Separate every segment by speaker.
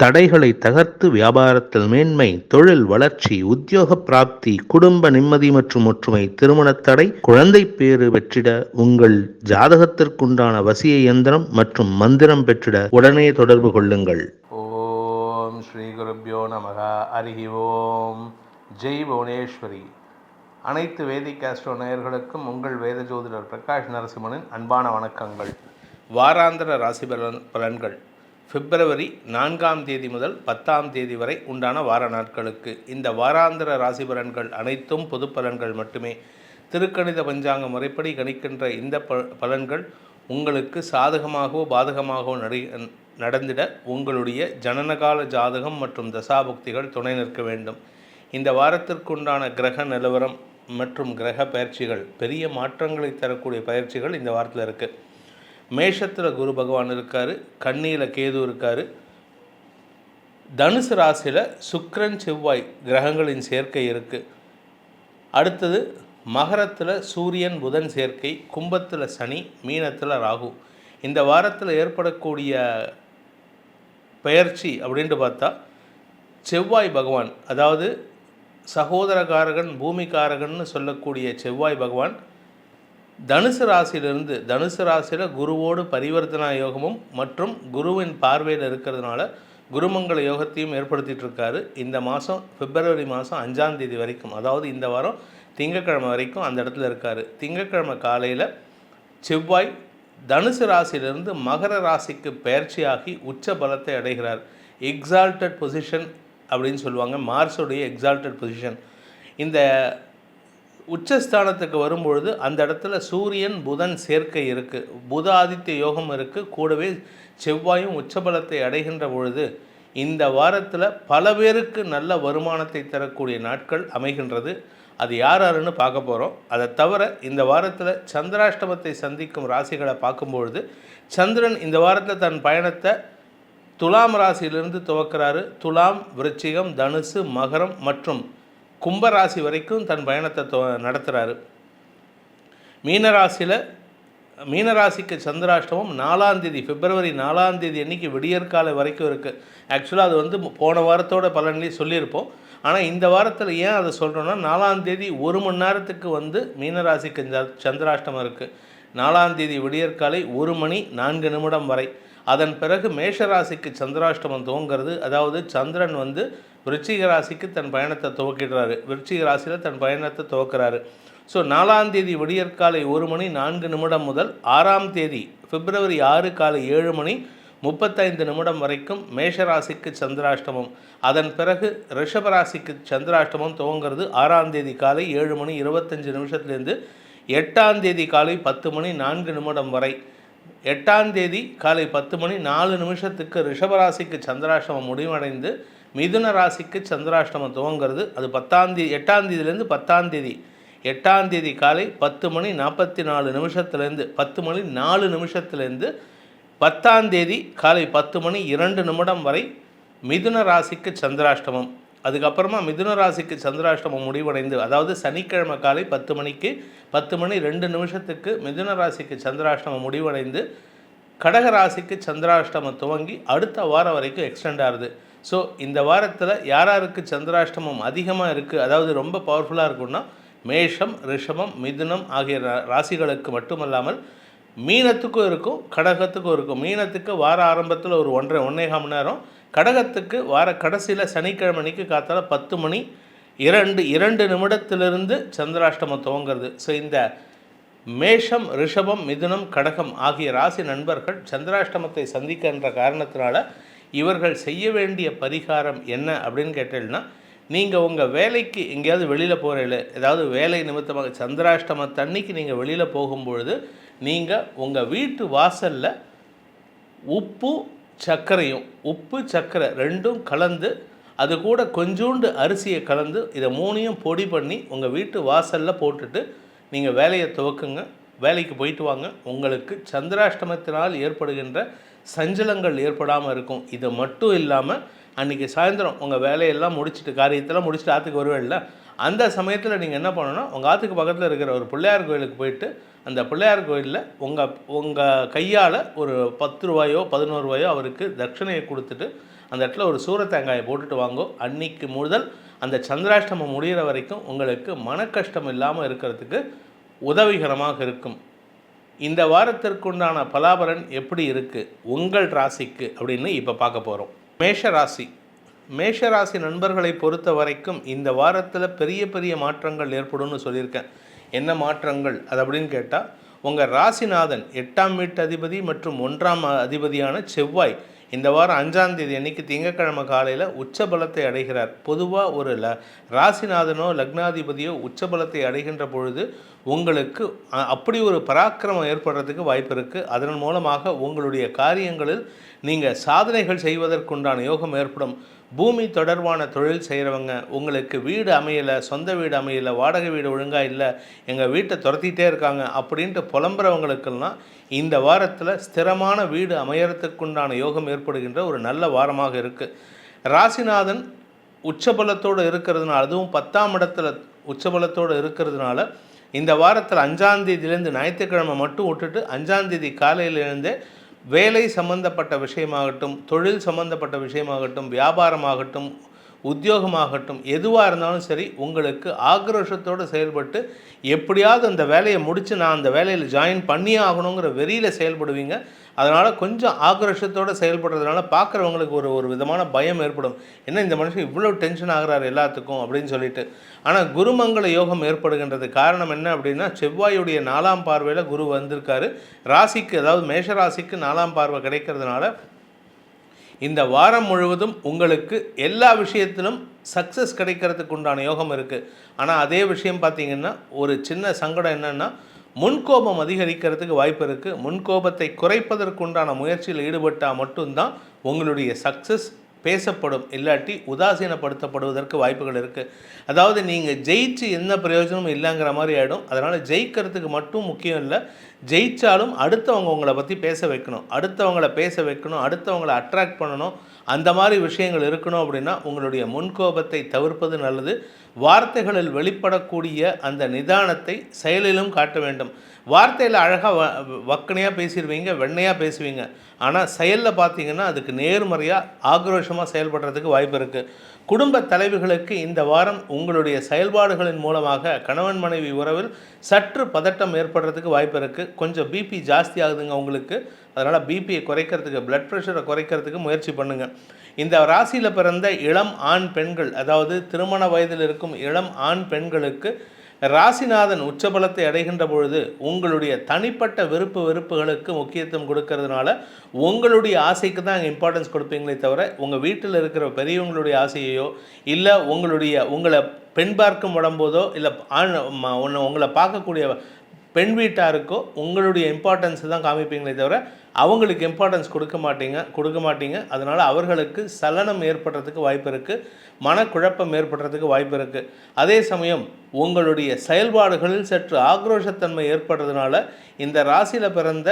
Speaker 1: தடைகளை தகர்த்து வியாபாரத்தில் மேன்மை, தொழில் வளர்ச்சி, உத்தியோக பிராப்தி, குடும்ப நிம்மதி மற்றும் ஒற்றுமை, திருமணத் தடை, குழந்தை பேறு பெற்றிட உங்கள் ஜாதகத்திற்குண்டான வசிய இயந்திரம் மற்றும் மந்திரம் பெற்றிட உடனே தொடர்பு கொள்ளுங்கள்.
Speaker 2: ஓம் ஸ்ரீ குருப்யோ நமக. ஹரி ஓம். ஜெய் புவனேஸ்வரி. அனைத்து வேதிக் ஆஸ்ட்ரோ நேயர்களுக்கும் உங்கள் வேத ஜோதிடர் பிரகாஷ் நரசிம்மனின் அன்பான வணக்கங்கள். வாராந்திர ராசி பலன்கள் பிப்ரவரி 4ஆம் தேதி முதல் 10ஆம் தேதி வரை உண்டான வார நாட்களுக்கு. இந்த வாராந்திர ராசி பலன்கள் அனைத்தும் பொது பலன்கள் மட்டுமே. திருக்கணித பஞ்சாங்க முறைப்படி கணிக்கின்ற இந்த பலன்கள் உங்களுக்கு சாதகமாகவோ பாதகமாகவோ நடந்திட உங்களுடைய ஜனனகால ஜாதகம் மற்றும் தசாபுக்திகள் துணை நிற்க வேண்டும். இந்த வாரத்திற்குண்டான கிரக நிலவரம் மற்றும் கிரக பயிற்சிகள், பெரிய மாற்றங்களை தரக்கூடிய பயிற்சிகள் இந்த வாரத்தில் இருக்குது. மேஷத்தில் குரு பகவான் இருக்கார், கன்னியில் கேது இருக்கார், தனுசு ராசியில் சுக்கிரன் செவ்வாய் கிரகங்களின் சேர்க்கை இருக்குது. அடுத்தது மகரத்தில் சூரியன் புதன் சேர்க்கை, கும்பத்தில் சனி, மீனத்தில் ராகு. இந்த வாரத்தில் ஏற்படக்கூடிய பயிற்சி அப்படின்ட்டு பார்த்தா செவ்வாய் பகவான், அதாவது சகோதரகாரகன் பூமிகாரகன்னு சொல்லக்கூடிய செவ்வாய் பகவான் தனுசு ராசியில் குருவோடு பரிவர்த்தனா யோகமும் மற்றும் குருவின் பார்வையில் இருக்கிறதுனால குருமங்கள யோகத்தையும் ஏற்படுத்திகிட்டு இருக்காரு. இந்த மாதம் பிப்ரவரி மாதம் 5ஆம் தேதி வரைக்கும், அதாவது இந்த வாரம் திங்கட்கிழமை வரைக்கும் அந்த இடத்துல இருக்கார். திங்கட்கிழமை காலையில் செவ்வாய் தனுசு ராசியிலிருந்து மகர ராசிக்கு பயிற்சியாகி உச்ச பலத்தை அடைகிறார். எக்ஸால்டட் பொசிஷன் அப்படின்னு சொல்லுவாங்க, மார்ஸுடைய எக்ஸால்டட் பொசிஷன். இந்த உச்சஸ்தானத்துக்கு வரும்பொழுது அந்த இடத்துல சூரியன் புதன் சேர்க்கை இருக்குது, புத ஆதித்ய யோகம் இருக்குது, கூடவே செவ்வாயும் உச்சபலத்தை அடைகின்ற பொழுது இந்த வாரத்தில் பல பேருக்கு நல்ல வருமானத்தை தரக்கூடிய நாட்கள் அமைகின்றது. அது யாருன்னு பார்க்க போகிறோம். அதை தவிர இந்த வாரத்தில் சந்திராஷ்டமத்தை சந்திக்கும் ராசிகளை பார்க்கும்பொழுது சந்திரன் இந்த வாரத்தில் தன் பயணத்தை துலாம் ராசியிலிருந்து துவக்கிறாரு. துலாம், விருச்சிகம், தனுசு, மகரம் மற்றும் கும்பராசி வரைக்கும் தன் பயணத்தை நடத்துகிறாரு. மீனராசிக்கு சந்திராஷ்டமம் 4ஆம் தேதி, பிப்ரவரி 4ஆம் தேதி அன்றைக்கி விடியற்காலை வரைக்கும் இருக்குது. ஆக்சுவலாக அது போன வாரத்தோட பலன்லேயே சொல்லியிருப்போம். ஆனால் இந்த வாரத்தில் ஏன் அதை சொல்கிறோன்னா, 4ஆம் தேதி 1 மணி நேரத்துக்கு மீனராசிக்கு சந்திராஷ்டமம் இருக்குது. 4ஆம் தேதி விடியற்காலை 1 மணி 4 நிமிடம் வரை. அதன் பிறகு மேஷராசிக்கு சந்திராஷ்டமம் துவங்கிறது. அதாவது சந்திரன் விருச்சிக ராசிக்கு தன் பயணத்தை துவக்கிடுறாரு, விருச்சிக ராசியில் தன் பயணத்தை துவக்கிறாரு. ஸோ 4ஆம் தேதி விடியற்காலை 1 மணி 4 நிமிடம் முதல் 6ஆம் தேதி பிப்ரவரி 6 காலை 7 மணி 35 நிமிடம் வரைக்கும் மேஷராசிக்கு சந்திராஷ்டமம். அதன் பிறகு ரிஷபராசிக்கு சந்திராஷ்டமம் துவங்கிறது 6ஆம் தேதி காலை 7 மணி 25 நிமிஷத்துலேருந்து 8ஆம் தேதி காலை 10 மணி 4 நிமிடம் வரை. 8ஆம் தேதி காலை 10 மணி 4 நிமிஷத்துக்கு ரிஷபராசிக்கு சந்திராஷ்டமம் முடிவடைந்து மிதுன ராசிக்கு சந்திராஷ்டமம் துவங்கிறது. அது 8ஆம் தேதியிலேருந்து 10ஆம் தேதி, 8ஆம் தேதி காலை 10 மணி 44 நிமிஷத்துலேருந்து 10 மணி 4 நிமிஷத்துலேருந்து 10ஆம் தேதி காலை 10 மணி 2 நிமிடம் வரை மிதுன ராசிக்கு சந்திராஷ்டமம். அதுக்கப்புறமா மிதுன ராசிக்கு சந்திராஷ்டமம் முடிவடைந்து, அதாவது சனிக்கிழமை காலை 10 மணிக்கு 10 மணி 2 நிமிஷத்துக்கு மிதுன ராசிக்கு சந்திராஷ்டமம் முடிவடைந்து கடக ராசிக்கு சந்திராஷ்டமம் துவங்கி அடுத்த வாரம் வரைக்கும் எக்ஸ்டெண்ட் ஆகுது. ஸோ இந்த வாரத்தில் யாராருக்கு சந்திராஷ்டமம் அதிகமாக இருக்குது, அதாவது ரொம்ப பவர்ஃபுல்லாக இருக்குன்னா மேஷம், ரிஷபம், மிதுனம் ஆகிய ராசிகளுக்கு மட்டுமல்லாமல் மீனத்துக்கும் இருக்கும், கடகத்துக்கும் இருக்கும். மீனத்துக்கு வார ஆரம்பத்தில் ஒரு 1.5 மணி நேரம், கடகத்துக்கு வார கடைசியில் சனிக்கிழமை அன்னைக்கு காத்தால 10 மணி 2 நிமிடத்திலிருந்து சந்திராஷ்டமம் துவங்கிறது. ஸோ இந்த மேஷம், ரிஷபம், மிதுனம், கடகம் ஆகிய ராசி நண்பர்கள் சந்திராஷ்டமத்தை சந்திக்கின்ற காரணத்தினால இவர்கள் செய்ய வேண்டிய பரிகாரம் என்ன அப்படின்னு கேட்டீங்கன்னா, நீங்கள் உங்கள் வேலைக்கு எங்கேயாவது வெளியில் போகிறீங்கள, ஏதாவது வேலை நிமித்தமாக சந்திராஷ்டமத்தன்னைக்கு நீங்கள் வெளியில் போகும்பொழுது நீங்கள் உங்கள் வீட்டு வாசலில் உப்பு சர்க்கரை ரெண்டும் கலந்து, அது கூட கொஞ்சோண்டு அரிசியை கலந்து, இதை 3ஐயும் பொடி பண்ணி உங்கள் வீட்டு வாசலில் போட்டுட்டு நீங்கள் வேலையை துவக்குங்க. வேலைக்கு போயிட்டு வாங்க. உங்களுக்கு சந்திராஷ்டமத்தினால் ஏற்படுகின்ற சஞ்சலங்கள் ஏற்படாமல் இருக்கும். இது மட்டும் இல்லாமல் அன்றைக்கி சாயந்தரம் உங்கள் வேலையெல்லாம் முடிச்சுட்டு, காரியத்தெல்லாம் முடிச்சுட்டு ஆற்றுக்கு வருவேன்ல, அந்த சமயத்தில் நீங்கள் என்ன பண்ணணும்னா, உங்கள் ஆற்றுக்கு பக்கத்தில் இருக்கிற ஒரு பிள்ளையார் கோயிலுக்கு போயிட்டு அந்த பிள்ளையார் கோயிலில் உங்கள் கையால் ஒரு 10 ரூபாயோ 11 ரூபாயோ அவருக்கு தட்சணையை கொடுத்துட்டு அந்த இடத்துல ஒரு சூரத்தேங்காயை போட்டுட்டு வாங்கோ. அன்னைக்கு முதல் அந்த சந்திராஷ்டமம் முடிகிற வரைக்கும் உங்களுக்கு மன கஷ்டம் இல்லாமல் இருக்கிறதுக்கு உதவிகரமாக இருக்கும். இந்த வாரத்திற்குண்டான பலாபலன் எப்படி இருக்குது உங்கள் ராசிக்கு அப்படின்னு இப்போ பார்க்க போகிறோம். மேஷராசி. மேஷராசி நண்பர்களை பொறுத்த வரைக்கும் இந்த வாரத்தில் பெரிய பெரிய மாற்றங்கள் ஏற்படும்னு சொல்லியிருக்கேன். என்ன மாற்றங்கள் அது அப்படின்னு கேட்டால், உங்கள் ராசிநாதன் 8ஆம் வீட்டு அதிபதி மற்றும் 1ஆம் அதிபதியான செவ்வாய் இந்த வாரம் 5ஆம் தேதி அன்னைக்கு திங்கட்கிழமை காலையில் உச்சபலத்தை அடைகிறார். பொதுவாக ஒரு ராசிநாதனோ லக்னாதிபதியோ உச்சபலத்தை அடைகின்ற பொழுது உங்களுக்கு அப்படி ஒரு பராக்கிரமம் ஏற்படுறதுக்கு வாய்ப்பு இருக்குது. அதன் மூலமாக உங்களுடைய காரியங்களில் நீங்கள் சாதனைகள் செய்வதற்குண்டான யோகம் ஏற்படும். பூமி தொடர்பான தொழில் செய்கிறவங்க, உங்களுக்கு வீடு அமையலை, சொந்த வீடு அமையலை, வாடகை வீடு ஒழுங்காக இல்லை, எங்கள் வீட்டை துரத்திட்டே இருக்காங்க அப்படின்ட்டு புலம்புறவங்களுக்கெல்லாம் இந்த வாரத்தில் ஸ்திரமான வீடு அமையறதுக்குண்டான யோகம் ஏற்படுகின்ற ஒரு நல்ல வாரமாக இருக்குது. ராசிநாதன் உச்சபலத்தோடு இருக்கிறதுனால, அதுவும் 10ஆம் இடத்துல உச்சபலத்தோடு இருக்கிறதுனால இந்த வாரத்தில் 5ஆம் தேதியிலேருந்து ஞாயிற்றுக்கிழமை மட்டும் விட்டுட்டு 5ஆம் தேதி காலையிலேருந்தே வேலை சம்பந்தப்பட்ட விஷயமாகட்டும், தொழில் சம்பந்தப்பட்ட விஷயமாகட்டும், வியாபாரமாகட்டும், உத்தியோகமாகட்டும், எதுவாக இருந்தாலும் சரி உங்களுக்கு ஆக்ரோஷத்தோடு செயல்பட்டு எப்படியாவது அந்த வேலையை முடித்து நான் அந்த வேலையில் ஜாயின் பண்ணியே ஆகணுங்கிற வெறியில் செயல்படுவீங்க. அதனால் கொஞ்சம் ஆக்ரோஷத்தோடு செயல்படுறதுனால பார்க்குறவங்களுக்கு ஒரு விதமான பயம் ஏற்படும். என்ன இந்த மனுஷன் இவ்வளோ டென்ஷன் ஆகிறார் எல்லாத்துக்கும் அப்படின்னு சொல்லிட்டு. ஆனால் குருமங்கள யோகம் ஏற்படுகின்றது. காரணம் என்ன அப்படின்னா, செவ்வாயுடைய 4ஆம் பார்வையில் குரு வந்திருக்காரு ராசிக்கு, அதாவது மேஷ ராசிக்கு 4ஆம் பார்வை கிடைக்கிறதுனால இந்த வாரம் முழுவதும் உங்களுக்கு எல்லா விஷயத்திலும் சக்ஸஸ் கிடைக்கிறதுக்கு உண்டான யோகம் இருக்குது. ஆனால் அதே விஷயம் பார்த்திங்கன்னா, ஒரு சின்ன சங்கடம் என்னென்னா, முன்கோபம் அதிகரிக்கிறதுக்கு வாய்ப்பு இருக்குது. முன்கோபத்தை குறைப்பதற்குண்டான முயற்சியில் ஈடுபட்டால் மட்டும்தான் உங்களுடைய சக்ஸஸ் பேசப்படும், இல்லாட்டி உதாசீனப்படுத்தப்படுவதற்கு வாய்ப்புகள் இருக்குது. அதாவது நீங்கள் ஜெயிச்சு என்ன பிரயோஜனமும் இல்லைங்கிற மாதிரி ஆகிடும். அதனால் ஜெயிக்கிறதுக்கு மட்டும் முக்கியம் இல்லை, ஜெயித்தாலும் அடுத்தவங்க உங்களை பற்றி பேச வைக்கணும், அடுத்தவங்களை பேச வைக்கணும், அடுத்தவங்களை அட்ராக்ட் பண்ணணும், அந்த மாதிரி விஷயங்கள் இருக்கணும். அப்படின்னா உங்களுடைய முன்கோபத்தை தவிர்ப்பது நல்லது. வார்த்தைகளில் வெளிப்படக்கூடிய அந்த நிதானத்தை செயலிலும் காட்ட வேண்டும். வார்த்தையில் அழகாக வக்கனையாக பேசிடுவீங்க, வெண்ணையாக பேசுவீங்க. ஆனால் செயலில் பார்த்தீங்கன்னா அதுக்கு நேர்மறையாக ஆக்ரோஷமாக செயல்படுறதுக்கு வாய்ப்பு இருக்குது. குடும்ப தலைவிகளுக்கு இந்த வாரம் உங்களுடைய செயல்பாடுகளின் மூலமாக கணவன் மனைவி உறவில் சற்று பதட்டம் ஏற்படுறதுக்கு வாய்ப்பு இருக்குது. கொஞ்சம் பிபி ஜாஸ்தி ஆகுதுங்க உங்களுக்கு. அதனால் பிபியை குறைக்கிறதுக்கு, பிளட் ப்ரெஷரை குறைக்கிறதுக்கு முயற்சி பண்ணுங்கள். இந்த ராசியில் பிறந்த இளம் ஆண் பெண்கள், அதாவது திருமண வயதில் இருக்கும் இளம் ஆண் பெண்களுக்கு ராசிநாதன் உச்சபலத்தை அடைகின்ற பொழுது உங்களுடைய தனிப்பட்ட வெறுப்புகளுக்கு முக்கியத்துவம் கொடுக்கறதுனால உங்களுடைய ஆசைக்கு தான் அங்கே இம்பார்ட்டன்ஸ் கொடுப்பீங்களே தவிர உங்கள் வீட்டில் இருக்கிற பெரியவங்களுடைய ஆசையையோ இல்லை உங்களை பெண் பார்க்கும் உடம்போதோ இல்லை உங்களை பார்க்கக்கூடிய பெண் வீட்டாருக்கோ உங்களுடைய இம்பார்ட்டன்ஸை தான் காமிப்பீங்களே தவிர அவங்களுக்கு இம்பார்ட்டன்ஸ் கொடுக்க மாட்டீங்க. அதனால் அவர்களுக்கு சலனம் ஏற்படுறதுக்கு வாய்ப்பு இருக்குது, மனக்குழப்பம் ஏற்படுறதுக்கு வாய்ப்பு இருக்குது. அதே சமயம் உங்களுடைய செயல்பாடுகளில் சற்று ஆக்ரோஷத்தன்மை ஏற்படுறதுனால இந்த ராசியில் பிறந்த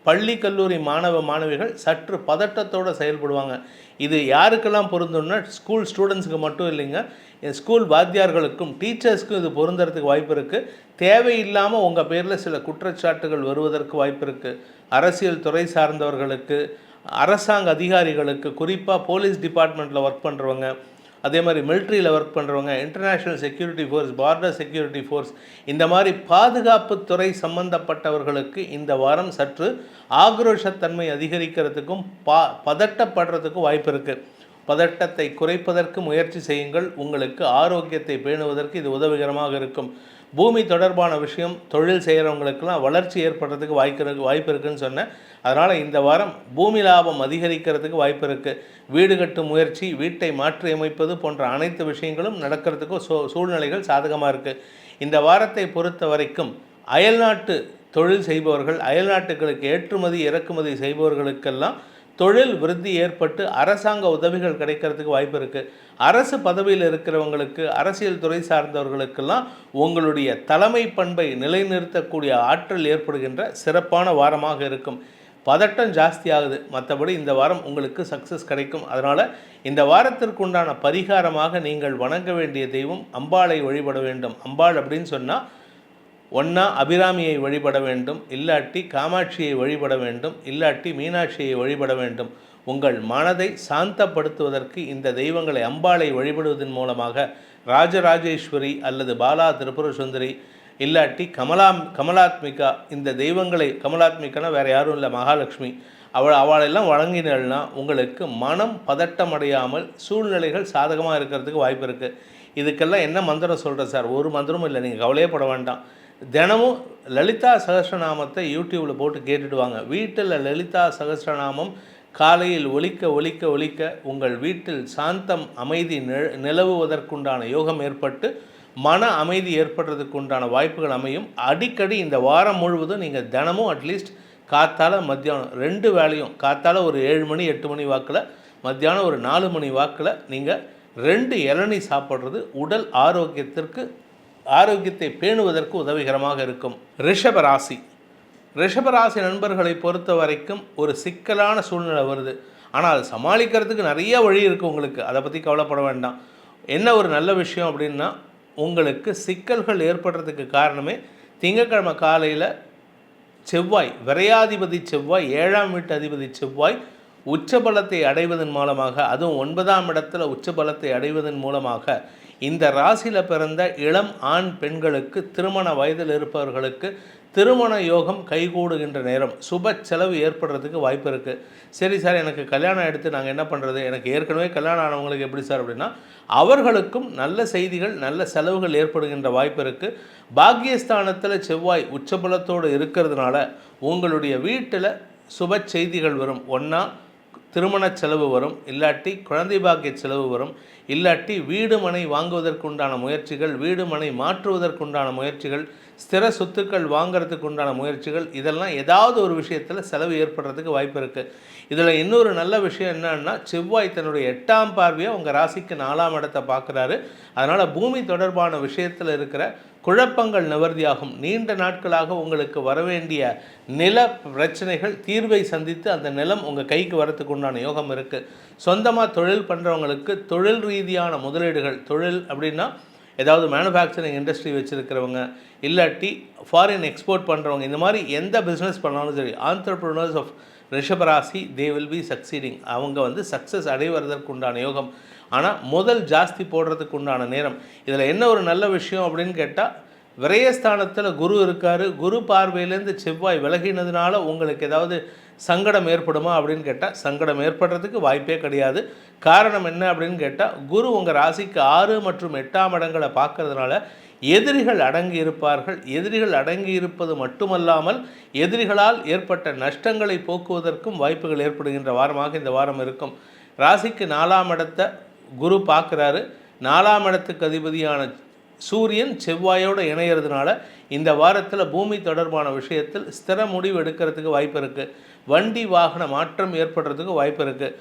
Speaker 2: பள்ளி கல்லூரி மாணவிகள் சற்று பதட்டத்தோடு செயல்படுவாங்க. இது யாருக்கெல்லாம் பொருந்தும்னா ஸ்கூல் ஸ்டூடெண்ட்ஸுக்கு மட்டும் இல்லைங்க, ஸ்கூல் வாத்தியார்களுக்கும் டீச்சர்ஸ்க்கும் இது பொருந்துறதுக்கு வாய்ப்பு இருக்குது. தேவையில்லாமல் உங்கள் பேரில் சில குற்றச்சாட்டுகள் வருவதற்கு வாய்ப்பு இருக்குது. அரசியல் துறை சார்ந்தவர்களுக்கு, அரசாங்க அதிகாரிகளுக்கு, குறிப்பாக போலீஸ் டிபார்ட்மெண்ட்டில் ஒர்க் பண்ணுறவங்க, அதே மாதிரி மிலிட்ரியில் ஒர்க் பண்ணுறவங்க, international security force, border security force, இந்த மாதிரி பாதுகாப்புத்துறை சம்பந்தப்பட்டவர்களுக்கு இந்த வாரம் சற்று ஆக்ரோஷத்தன்மை அதிகரிக்கிறதுக்கும் பதட்டப்படுறதுக்கும் வாய்ப்பு இருக்குது. பதட்டத்தை குறைப்பதற்கு முயற்சி செய்யுங்கள். உங்களுக்கு ஆரோக்கியத்தை பேணுவதற்கு இது உதவிகரமாக இருக்கும். பூமி தொடர்பான விஷயம், தொழில் செய்கிறவங்களுக்கெல்லாம் வளர்ச்சி ஏற்படுறதுக்கு வாய்ப்பு இருக்குதுன்னு சொன்னேன். அதனால் இந்த வாரம் பூமி லாபம் அதிகரிக்கிறதுக்கு வாய்ப்பு இருக்குது. வீடு கட்டும் முயற்சி, வீட்டை மாற்றி அமைப்பது போன்ற அனைத்து விஷயங்களும் நடக்கிறதுக்கும் சூழ்நிலைகள் சாதகமாக இருக்குது. இந்த வாரத்தை பொறுத்த வரைக்கும் அயல்நாட்டு தொழில் செய்பவர்கள், அயல்நாட்டுகளுக்கு ஏற்றுமதி இறக்குமதி செய்பவர்களுக்கெல்லாம் தொழில் விருத்தி ஏற்பட்டு அரசாங்க உதவிகள் கிடைக்கிறதுக்கு வாய்ப்பு இருக்குது. அரசு பதவியில் இருக்கிறவங்களுக்கு, அரசியல் துறை சார்ந்தவர்களுக்கெல்லாம் உங்களுடைய தலைமை பண்பை நிலைநிறுத்தக்கூடிய ஆற்றல் ஏற்படுகின்ற சிறப்பான வாரமாக இருக்கும். பதட்டம் ஜாஸ்தி ஆகுது, மற்றபடி இந்த வாரம் உங்களுக்கு சக்ஸஸ் கிடைக்கும். அதனால் இந்த வாரத்திற்கு உண்டான பரிகாரமாக நீங்கள் வணங்க வேண்டிய தெய்வம் அம்பாளை வழிபட வேண்டும். அம்பாள் அப்படின்னு சொன்னால் ஒன்றா அபிராமியை வழிபட வேண்டும், இல்லாட்டி காமாட்சியை வழிபட வேண்டும், இல்லாட்டி மீனாட்சியை வழிபட வேண்டும். உங்கள் மனதை சாந்தப்படுத்துவதற்கு இந்த தெய்வங்களை அம்பாளை வழிபடுவதன் மூலமாக ராஜராஜேஸ்வரி அல்லது பாலா திரிபுர சுந்தரி இல்லாட்டி கமலாத்மிகா இந்த தெய்வங்களை, கமலாத்மிகானா வேறு யாரும் இல்லை, மகாலட்சுமி, அவளெல்லாம் வழங்கினால்னா உங்களுக்கு மனம் பதட்டம் அடையாமல் சூழ்நிலைகள் சாதகமாக இருக்கிறதுக்கு வாய்ப்பு இருக்குது. இதுக்கெல்லாம் என்ன மந்திரம் சொல்கிறேன் சார்? ஒரு மந்திரமும் இல்லை, நீங்கள் கவலையே பட வேண்டாம். தினமும் லலிதா சகஸ்ரநாமத்தை யூடியூப்பில் போட்டு கேட்டுட்டு வாங்க. வீட்டில் லலிதா சகஸ்ரநாமம் காலையில் ஒலிக்க ஒலிக்க ஒலிக்க உங்கள் வீட்டில் சாந்தம் அமைதி நிலவுவதற்குண்டான யோகம் ஏற்பட்டு மன அமைதி ஏற்படுறதுக்கு உண்டான வாய்ப்புகள் அமையும். அடிக்கடி இந்த வாரம் முழுவதும் நீங்கள் தினமும் அட்லீஸ்ட் காத்தால மத்தியானம் 2 வேளையும், காத்தால ஒரு 7 மணி 8 மணி வாக்கில், மத்தியானம் ஒரு 4 மணி வாக்கில் நீங்கள் 2 இளநீ சாப்பிட்றது உடல் ஆரோக்கியத்தை பேணுவதற்கு உதவிகரமாக இருக்கும். ரிஷபராசி நண்பர்களை பொறுத்த வரைக்கும் ஒரு சிக்கலான சூழ்நிலை வருது. ஆனால் அதை சமாளிக்கிறதுக்கு நிறைய வழி இருக்குது உங்களுக்கு. அதை பற்றி கவலைப்பட வேண்டாம். என்ன ஒரு நல்ல விஷயம் அப்படின்னா, உங்களுக்கு சிக்கல்கள் ஏற்படுறதுக்கு காரணமே திங்கட்கிழமை காலையில் செவ்வாய், விரையாதிபதி செவ்வாய், 7ஆம் வீட்டு அதிபதி செவ்வாய் உச்சபலத்தை அடைவதன் மூலமாக, அதுவும் 9ஆம் இடத்துல உச்சபலத்தை அடைவதன் மூலமாக இந்த ராசியில் பிறந்த இளம் ஆண் பெண்களுக்கு, திருமண வயதில் இருப்பவர்களுக்கு திருமண யோகம் கைகூடுகின்ற நேரம், சுப செலவு ஏற்படுறதுக்கு வாய்ப்பு இருக்குது. சரி சார், எனக்கு கல்யாணம் எடுத்து நாங்கள் என்ன பண்ணுறது? எனக்கு ஏற்கனவே கல்யாணம் ஆனவங்களுக்கு எப்படி சார் அப்படின்னா, அவர்களுக்கும் நல்ல செய்திகள், நல்ல செலவுகள் ஏற்படுகின்ற வாய்ப்பு இருக்குது. பாக்கியஸ்தானத்தில் செவ்வாய் உச்சபலத்தோடு இருக்கிறதுனால உங்களுடைய வீட்டில் சுப செய்திகள் வரும். ஒன்றா திருமண செலவு வரும், இல்லாட்டி குழந்தை பாக்கிய செலவு வரும், இல்லாட்டி வீடு மனை வாங்குவதற்குண்டான முயற்சிகள், வீடு மனை மாற்றுவதற்குண்டான முயற்சிகள், ஸ்திர சொத்துக்கள் வாங்கிறதுக்கு உண்டான முயற்சிகள், இதெல்லாம் ஏதாவது ஒரு விஷயத்தில் செலவு ஏற்படுறதுக்கு வாய்ப்பு இருக்குது. இதில் இன்னொரு நல்ல விஷயம் என்னன்னா, செவ்வாய் தன்னுடைய 8ஆம் பார்வையாக உங்கள் ராசிக்கு 4ஆம் இடத்தை பார்க்குறாரு. அதனால் பூமி தொடர்பான விஷயத்தில் இருக்கிற குழப்பங்கள் நிவர்த்தியாகும். நீண்ட நாட்களாக உங்களுக்கு வரவேண்டிய நில பிரச்சனைகள் தீர்வை சந்தித்து அந்த நிலம் உங்கள் கைக்கு வரத்துக்கு உண்டான யோகம் இருக்குது. சொந்தமாக தொழில் பண்ணுறவங்களுக்கு தொழில் ரீதியான முதலீடுகள், தொழில் அப்படின்னா ஏதாவது மேனுஃபேக்சரிங் இண்டஸ்ட்ரி வச்சுருக்கிறவங்க, இல்லாட்டி ஃபாரின் எக்ஸ்போர்ட் பண்ணுறவங்க, இந்த மாதிரி எந்த பிஸ்னஸ் பண்ணாலும் சரி, ஆண்டர்ப்ரனர்ஸ் ஆஃப் ரிஷபராசி தே வில் பி சக்சீடிங். அவங்க சக்ஸஸ் அடைவதற்கு உண்டான யோகம். ஆனால் முதல் ஜாஸ்தி போடுறதுக்கு உண்டான நேரம். இதில் என்ன ஒரு நல்ல விஷயம் அப்படின்னு கேட்டால், விரயஸ்தானத்தில் குரு இருக்கார். குரு பார்வையிலேருந்து செவ்வாய் விலகினதுனால உங்களுக்கு ஏதாவது சங்கடம் ஏற்படுமா அப்படின்னு கேட்டால், சங்கடம் ஏற்படுறதுக்கு வாய்ப்பே கிடையாது. காரணம் என்ன அப்படின்னு கேட்டால், குரு உங்கள் ராசிக்கு 6 மற்றும் 8ஆம் இடங்களை பார்க்கறதுனால எதிரிகள் அடங்கி இருப்பார்கள். எதிரிகள் அடங்கி இருப்பது மட்டுமல்லாமல் எதிரிகளால் ஏற்பட்ட நஷ்டங்களை போக்குவதற்கும் வாய்ப்புகள் ஏற்படுகின்ற வாரமாக இந்த வாரம் இருக்கும். ராசிக்கு 4ஆம் இடத்தை குரு பார்க்குறாரு. 4ஆம் இடத்துக்கு அதிபதியான சூரியன் செவ்வாயோடு இணையிறதுனால இந்த வாரத்தில் பூமி தொடர்பான விஷயத்தில் ஸ்திர முடிவு எடுக்கிறதுக்கு வாய்ப்பு இருக்குது. வண்டி வாகன மாற்றம் ஏற்படுறதுக்கு வாய்ப்பு இருக்குது.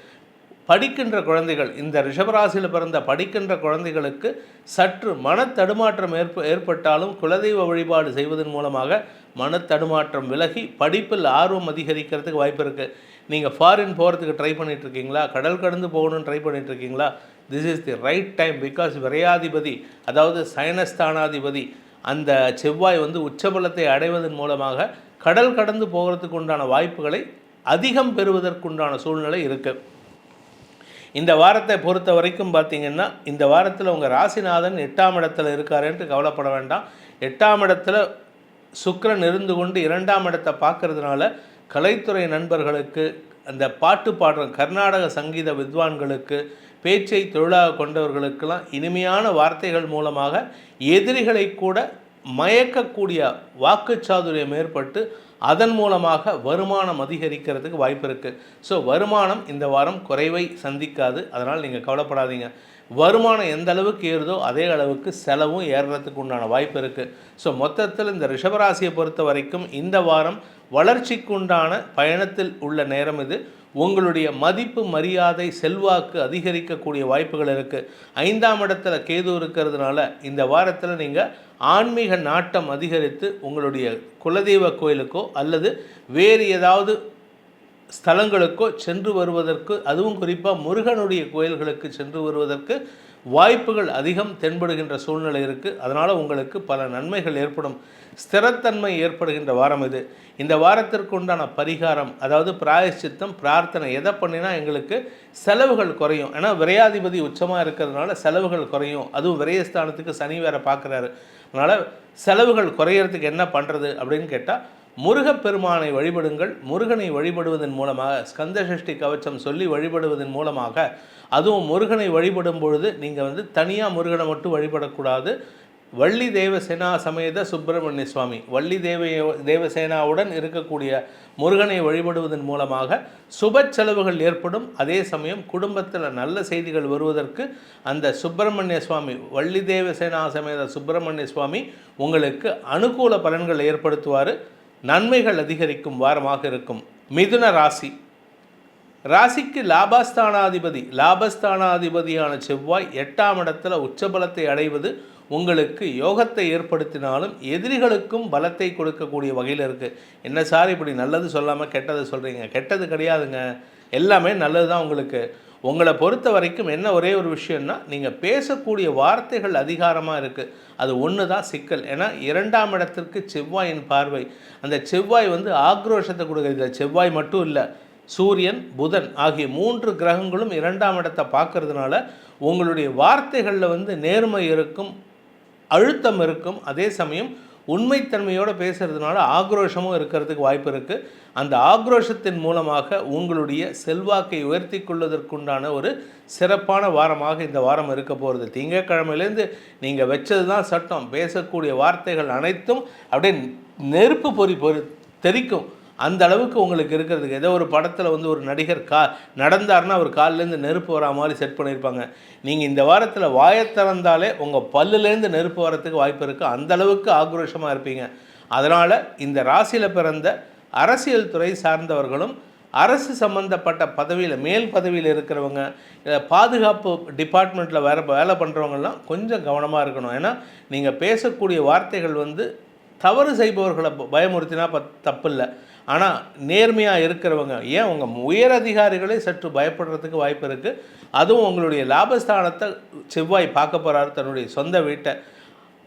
Speaker 2: படிக்கின்ற குழந்தைகள், இந்த ரிஷபராசியில் பிறந்த படிக்கின்ற குழந்தைகளுக்கு சற்று மனத்தடுமாற்றம் ஏற்பட்டாலும் குலதெய்வ வழிபாடு செய்வதன் மூலமாக மனத்தடுமாற்றம் விலகி படிப்பில் ஆர்வம் அதிகரிக்கிறதுக்கு வாய்ப்பு இருக்குது. நீங்கள் ஃபாரின் போகிறதுக்கு ட்ரை பண்ணிகிட்ருக்கீங்களா? கடல் கடந்து போகணுன்னு ட்ரை பண்ணிகிட்ருக்கீங்களா? This is the right time. Because விரையாதிபதி, அதாவது சயனஸ்தானாதிபதி அந்த செவ்வாய் உச்சபலத்தை அடைவதன் மூலமாக கடல் கடந்து போகிறதுக்கு உண்டான வாய்ப்புகளை அதிகம் பெறுவதற்குண்டான சூழ்நிலை இருக்குது. இந்த வாரத்தை பொறுத்த வரைக்கும் பார்த்திங்கன்னா, இந்த வாரத்தில் உங்கள் ராசிநாதன் 8ஆம் இடத்துல இருக்காருன்ட்டு கவலைப்பட வேண்டாம். 8ஆம் இடத்துல சுக்கிரன் இருந்து கொண்டு 2ஆம் இடத்தை பார்க்கறதுனால கலைத்துறை நண்பர்களுக்கு, அந்த பாட்டு பாடுற கர்நாடக சங்கீத வித்வான்களுக்கு, பேச்சை தொழிலாக கொண்டவர்களுக்கெல்லாம் இனிமையான வார்த்தைகள் மூலமாக எதிரிகளை கூட மயக்கக்கூடிய வாக்குச்சாதுரியம் ஏற்பட்டு அதன் மூலமாக வருமானம் அதிகரிக்கிறதுக்கு வாய்ப்பு இருக்குது. ஸோ வருமானம் இந்த வாரம் குறைவை சந்திக்காது. அதனால் நீங்கள் கவலைப்படாதீங்க. வருமானம் எந்த அளவுக்கு ஏறுதோ அதே அளவுக்கு செலவும் ஏறுறதுக்கு உண்டான வாய்ப்பு இருக்குது. ஸோ மொத்தத்தில் இந்த ரிஷபராசியை பொறுத்த வரைக்கும் இந்த வாரம் வளர்ச்சிக்கு உண்டான பயணத்தில் உள்ள நேரம் இது. உங்களுடைய மதிப்பு, மரியாதை, செல்வாக்கு அதிகரிக்கக்கூடிய வாய்ப்புகள் இருக்குது. 5ஆம் இடத்துல கேது இருக்கிறதுனால இந்த வாரத்தில் நீங்கள் ஆன்மீக நாட்டம் அதிகரித்து உங்களுடைய குலதெய்வ கோயிலுக்கோ அல்லது வேறு ஏதாவது ஸ்தலங்களுக்கோ சென்று வருவதற்கு, அதுவும் குறிப்பாக முருகனுடைய கோயில்களுக்கு சென்று வருவதற்கு வாய்ப்புகள் அதிகம் தென்படுகின்ற சூழ்நிலை இருக்குது. அதனால் உங்களுக்கு பல நன்மைகள் ஏற்படும், ஸ்திரத்தன்மை ஏற்படுகின்ற வாரம் இது. இந்த வாரத்திற்கு உண்டான பரிகாரம், அதாவது பிராயச்சித்தம், பிரார்த்தனை எதை பண்ணினா எங்களுக்கு செலவுகள் குறையும். ஏன்னா விரையாதிபதி உச்சமாக இருக்கிறதுனால செலவுகள் குறையும். அதுவும் விரயஸ்தானத்துக்கு சனி வேற பார்க்குறாரு. அதனால் செலவுகள் குறையிறதுக்கு என்ன பண்ணுறது அப்படின்னு கேட்டால், முருகப்பெருமானை வழிபடுங்கள். முருகனை வழிபடுவதன் மூலமாக, ஸ்கந்தசஷ்டி கவச்சம் சொல்லி வழிபடுவதன் மூலமாக, அதுவும் முருகனை வழிபடும் பொழுது நீங்கள் தனியாக முருகனை மட்டும் வழிபடக்கூடாது. வள்ளி தேவசேனா சமேத சுப்பிரமணிய சுவாமி, வள்ளி தேவசேனாவுடன் இருக்கக்கூடிய முருகனை வழிபடுவதன் மூலமாக சுப செலவுகள் ஏற்படும். அதே சமயம் குடும்பத்தில் நல்ல செய்திகள் வருவதற்கு அந்த சுப்பிரமணிய சுவாமி, வள்ளி தேவசேனா சமேத சுப்பிரமணிய சுவாமி உங்களுக்கு அனுகூல பலன்கள் ஏற்படுத்துவார். நன்மைகள் அதிகரிக்கும் வாரமாக இருக்கும். மிதுன ராசி, ராசிக்கு லாபஸ்தானாதிபதியான செவ்வாய் 8ஆம் இடத்துல உச்சபலத்தை அடைவது உங்களுக்கு யோகத்தை ஏற்படுத்தினாலும் எதிரிகளுக்கும் பலத்தை கொடுக்கக்கூடிய வகையில் இருக்குது. என்ன சார் இப்படி நல்லது சொல்லாமல் கெட்டது சொல்கிறீங்க? கெட்டது கிடையாதுங்க, எல்லாமே நல்லது தான் உங்களுக்கு. உங்களை பொறுத்த வரைக்கும் என்ன ஒரே ஒரு விஷயம்னா, நீங்கள் பேசக்கூடிய வார்த்தைகள் அதிகாரமாக இருக்குது. அது ஒன்று தான் சிக்கல். ஏன்னா 2ஆம் இடத்திற்கு செவ்வாயின் பார்வை, அந்த செவ்வாய் ஆக்ரோஷத்தை கொடுக்குறது. செவ்வாய் மட்டும் இல்லை, சூரியன், புதன் ஆகிய 3 கிரகங்களும் 2ஆம் இடத்தை பார்க்கறதுனால உங்களுடைய வார்த்தைகளில் நேர்மை இருக்கும், அழுத்தம் இருக்கும். அதே சமயம் உண்மைத்தன்மையோடு பேசுகிறதுனால ஆக்ரோஷமும் இருக்கிறதுக்கு வாய்ப்பு இருக்குது. அந்த ஆக்ரோஷத்தின் மூலமாக உங்களுடைய செல்வாக்கை உயர்த்தி கொள்வதற்குண்டான ஒரு சிறப்பான வாரமாக இந்த வாரம் இருக்க போகிறது. திங்கட்கிழமையிலேருந்து நீங்கள் வச்சது தான் சட்டம். பேசக்கூடிய வார்த்தைகள் அனைத்தும் அப்படியே நெருப்பு பொறி தெரிக்கும். அந்த அளவுக்கு உங்களுக்கு இருக்கிறதுக்கு, ஏதோ ஒரு படத்தில் ஒரு நடிகர் நடந்தார்னா அவர் காலிலேருந்து நெருப்பு வரா மாதிரி செட் பண்ணியிருப்பாங்க. நீங்கள் இந்த வாரத்தில் வாயை திறந்தாலே உங்கள் பல்லுலேருந்து நெருப்பு வரத்துக்கு வாய்ப்பு இருக்குது. அந்தளவுக்கு ஆக்ரோஷமாக இருப்பீங்க. அதனால் இந்த ராசியில் பிறந்த அரசியல் துறை சார்ந்தவர்களும், அரசு சம்மந்தப்பட்ட பதவியில், மேல் பதவியில் இருக்கிறவங்க, பாதுகாப்பு டிபார்ட்மெண்ட்டில் வேலை பண்ணுறவங்கலாம் கொஞ்சம் கவனமாக இருக்கணும். ஏன்னா நீங்கள் பேசக்கூடிய வார்த்தைகள் தவறு செய்பவர்களை பயமுறுத்தினா தப்பில்லை. ஆனால் நேர்மையாக இருக்கிறவங்க, ஏன் உங்கள் உயர் அதிகாரிகளே சற்று பயப்படுறதுக்கு வாய்ப்பு இருக்குது. அதுவும் உங்களுடைய லாபஸ்தானத்தை செவ்வாய் பார்க்க போகிறாரு, தன்னுடைய சொந்த வீட்டை.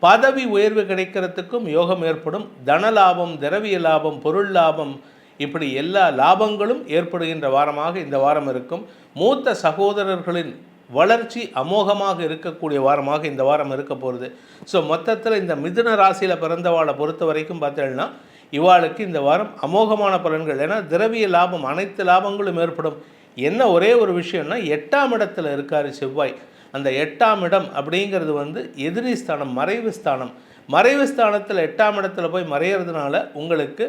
Speaker 2: பதவி உயர்வு கிடைக்கிறதுக்கும் யோகம் ஏற்படும். தன லாபம், திரவிய லாபம், பொருள் லாபம், இப்படி எல்லா லாபங்களும் ஏற்படுகின்ற வாரமாக இந்த வாரம் இருக்கும். மூத்த சகோதரர்களின் வளர்ச்சி அமோகமாக இருக்கக்கூடிய வாரமாக இந்த வாரம் இருக்க போகிறது. ஸோ மொத்தத்தில் இந்த மிதுன ராசியில் பிறந்தவாளை பொறுத்த வரைக்கும் பார்த்தீங்கன்னா, இவாளுக்கு இந்த வாரம் அமோகமான பலன்கள். ஏன்னா திரவிய லாபம், அனைத்து லாபங்களும் ஏற்படும். என்ன ஒரே ஒரு விஷயம்னா, 8ஆம் இடத்துல இருக்கார் செவ்வாய். அந்த 8ஆம் இடம் அப்படிங்கிறது எதிரி ஸ்தானம், மறைவு ஸ்தானம். மறைவு ஸ்தானத்தில் 8ஆம் இடத்துல போய் மறையிறதுனால உங்களுக்கு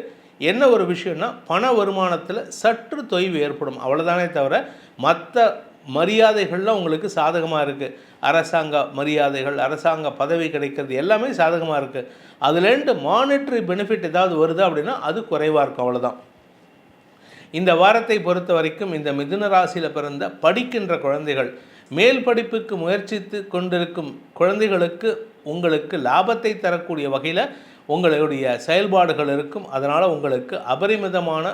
Speaker 2: என்ன ஒரு விஷயம்னா, பண வருமானத்தில் சற்று தொய்வு ஏற்படும், அவ்வளோதானே தவிர மற்ற மரியாதைகள்லாம் உங்களுக்கு சாதகமாக இருக்குது. அரசாங்க மரியாதைகள், அரசாங்க பதவி கிடைக்கிறது எல்லாமே சாதகமாக இருக்குது. அதுலேருந்து மானிட்டரி பெனிஃபிட் ஏதாவது வருது அப்படின்னா அது குறைவாக இருக்கும், அவ்வளோதான். இந்த வாரத்தை பொறுத்த வரைக்கும் இந்த மிதுன ராசியில் பிறந்த படிக்கின்ற குழந்தைகள், மேல் படிப்புக்கு முயற்சித்து கொண்டிருக்கும் குழந்தைகளுக்கு உங்களுக்கு லாபத்தை தரக்கூடிய வகையில் உங்களுடைய செயல்பாடுகள் இருக்கும். அதனால் உங்களுக்கு அபரிமிதமான